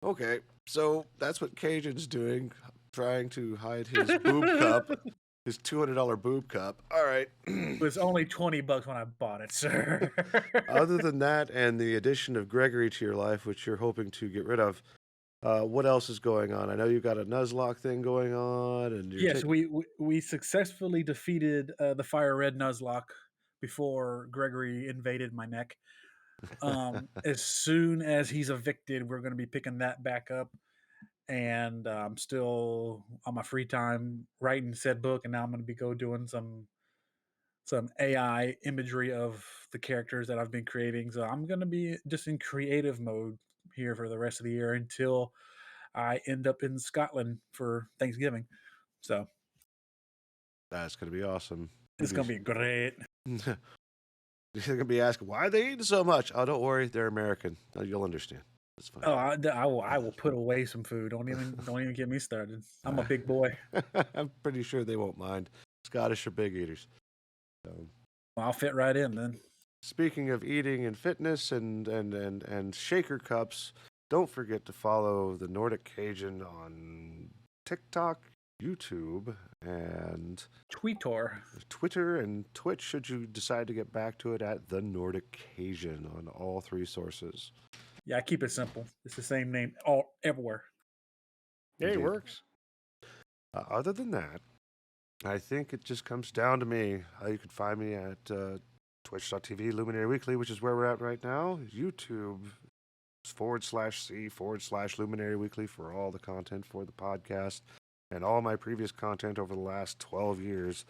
okay. So that's what Cajun's doing, trying to hide his boob cup, his $200 boob cup. All right. It was only $20 when I bought it, sir. Other than that and the addition of Gregory to your life, which you're hoping to get rid of, what else is going on? I know you've got a Nuzlocke thing going on, and you're Yes, we successfully defeated the Fire Red Nuzlocke before Gregory invaded my neck. As soon as he's evicted, we're going to be picking that back up. And I'm still on my free time writing said book, and now I'm going to be doing some AI imagery of the characters that I've been creating. So I'm going to be just in creative mode here for the rest of the year until I end up in Scotland for Thanksgiving. So that's going to be awesome. it's going to be great. You're going to be asking, why are they eating so much? Oh, don't worry. They're American. You'll understand. It's fine. Oh, I will put away some food. Don't even get me started. I'm a big boy. I'm pretty sure they won't mind. Scottish are big eaters. So, I'll fit right in then. speaking of eating and fitness and shaker cups, don't forget to follow the Nordic Cajun on TikTok, YouTube, and Twitter and Twitch, should you decide to get back to it, at the Nordic Cajun on all three sources. Yeah, I keep it simple. It's the same name everywhere. Yeah, it Indeed. works. Other than that, I think it just comes down to me. You can find me at twitch.tv Luminary Weekly, which is where we're at right now. YouTube /C/Luminary Weekly for all the content for the podcast and all my previous content over the last 12 years.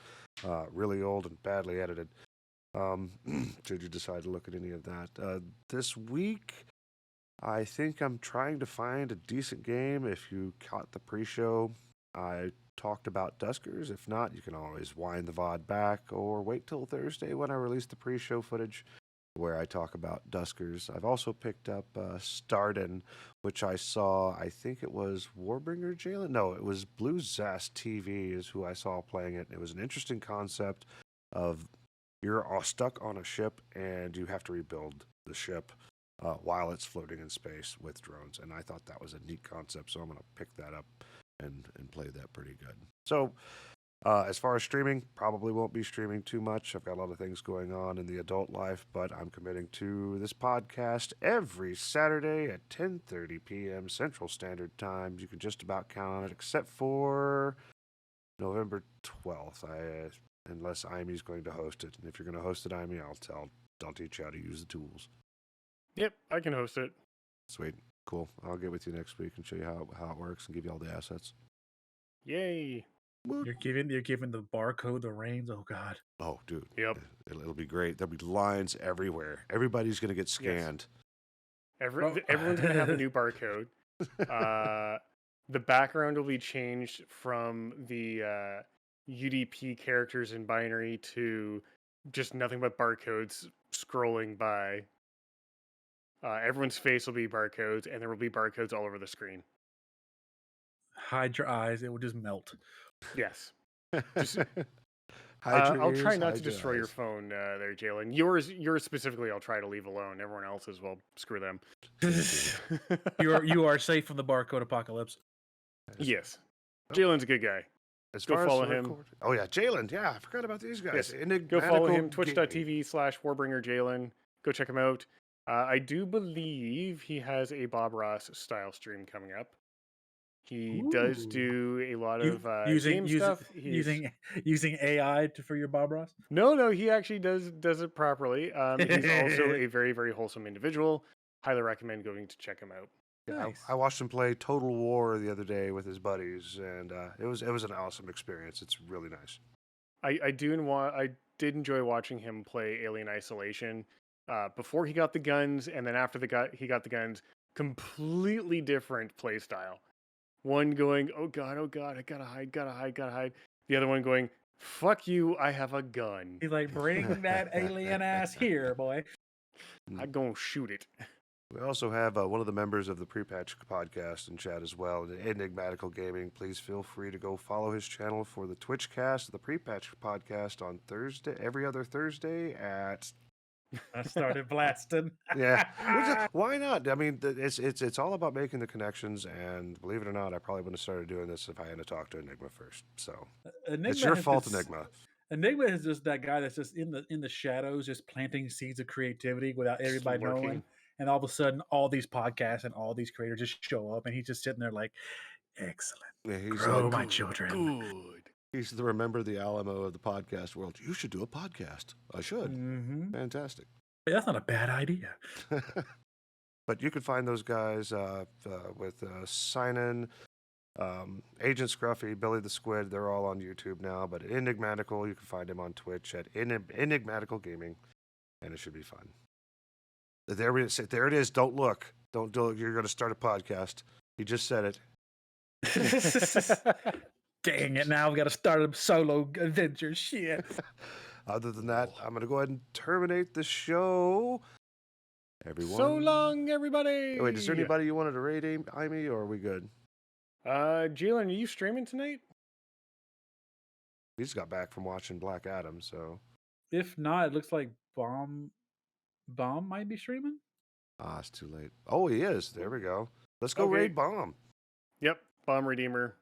Really old and badly edited. Should you decide to look at any of that. This week, I think I'm trying to find a decent game. If you caught the pre-show, I talked about Duskers. If not, you can always wind the VOD back or wait till Thursday when I release the pre-show footage where I talk about Duskers. I've also picked up Starden, which I saw, I think it was Warbringer Jalen? No, it was Blue Zest TV is who I saw playing it. It was an interesting concept of you're all stuck on a ship and you have to rebuild the ship while it's floating in space with drones. And I thought that was a neat concept, so I'm going to pick that up and play that pretty good. So as far as streaming, probably won't be streaming too much. I've got a lot of things going on in the adult life, but I'm committing to this podcast every Saturday at 10:30 p.m. Central Standard Time. You can just about count on it, except for November 12th, unless Imy's going to host it. And if you're going to host it, Imy, I'll teach you how to use the tools. Yep, I can host it. Sweet. Cool. I'll get with you next week and show you how it works and give you all the assets. Yay. You're giving the barcode the reins. Oh God. Oh, dude. Yep. It'll be great. There'll be lines everywhere. Everybody's going to get scanned. Yes. Everyone's going to have a new barcode. The background will be changed from the UDP characters in binary to just nothing but barcodes scrolling by. Everyone's face will be barcodes, and there will be barcodes all over the screen. Hide your eyes; it will just melt. Yes. Just, Hide your I'll try ears, not to hide your destroy your eyes. phone there, Jalen. Yours specifically, I'll try to leave alone. Everyone else's, well, screw them. You are safe from the barcode apocalypse. Yes. Oh. Jalen's a good guy. As Go far follow as the him. Oh yeah, Jalen. Yeah, I forgot about these guys. Yes. Go follow him. Gaming. Twitch.tv/Warbringer_Jalen. Go check him out. I do believe he has a Bob Ross style stream coming up. He does Ooh. do a lot You- of using game stuff. using AI for your Bob Ross. No, he actually does it properly. He's also a very, very wholesome individual. Highly recommend going to check him out. Yeah, Nice. I watched him play Total War the other day with his buddies, and it was an awesome experience. It's really nice. I did enjoy watching him play Alien Isolation. Before he got the guns, and then after he got the guns, completely different play style. One going, oh god, I gotta hide. The other one going, fuck you, I have a gun. He's like, bring that alien ass here, boy. I'm gonna shoot it. We also have one of the members of the Pre-Patch podcast in chat as well, Enigmatical Gaming. Please feel free to go follow his channel for the Twitch cast, the Pre-Patch podcast on Thursday, every other Thursday at. I started blasting. Yeah, why not? I mean, it's all about making the connections, and believe it or not, I probably wouldn't have started doing this if I hadn't talked to Enigma first. So Enigma it's your has fault, this- Enigma. Enigma is just that guy that's just in the shadows, just planting seeds of creativity without everybody knowing. lurking. And all of a sudden, all these podcasts and all these creators just show up, and he's just sitting there like, excellent. Yeah, he's Grow like, my children. Good. he's the Remember the Alamo of the podcast world. You should do a podcast. I should. Mm-hmm. Fantastic. Hey, that's not a bad idea. But you can find those guys with Sign-In, Agent Scruffy, Billy the Squid. They're all on YouTube now. But Enigmatical, you can find him on Twitch at Enigmatical Gaming, and it should be fun. There it is. Don't look. Don't do it. You're going to start a podcast. He just said it. Dang it! Now we got to start a solo adventure. Shit. Other than that, I'm going to go ahead and terminate the show. Everyone. So long, everybody. Wait, is there anybody you wanted to raid, Amy, or are we good? Jalen, are you streaming tonight? We just got back from watching Black Adam, so. If not, it looks like Bomb might be streaming. It's too late. Oh, he is. There we go. Let's go Okay. raid Bomb. Yep, Bomb Redeemer.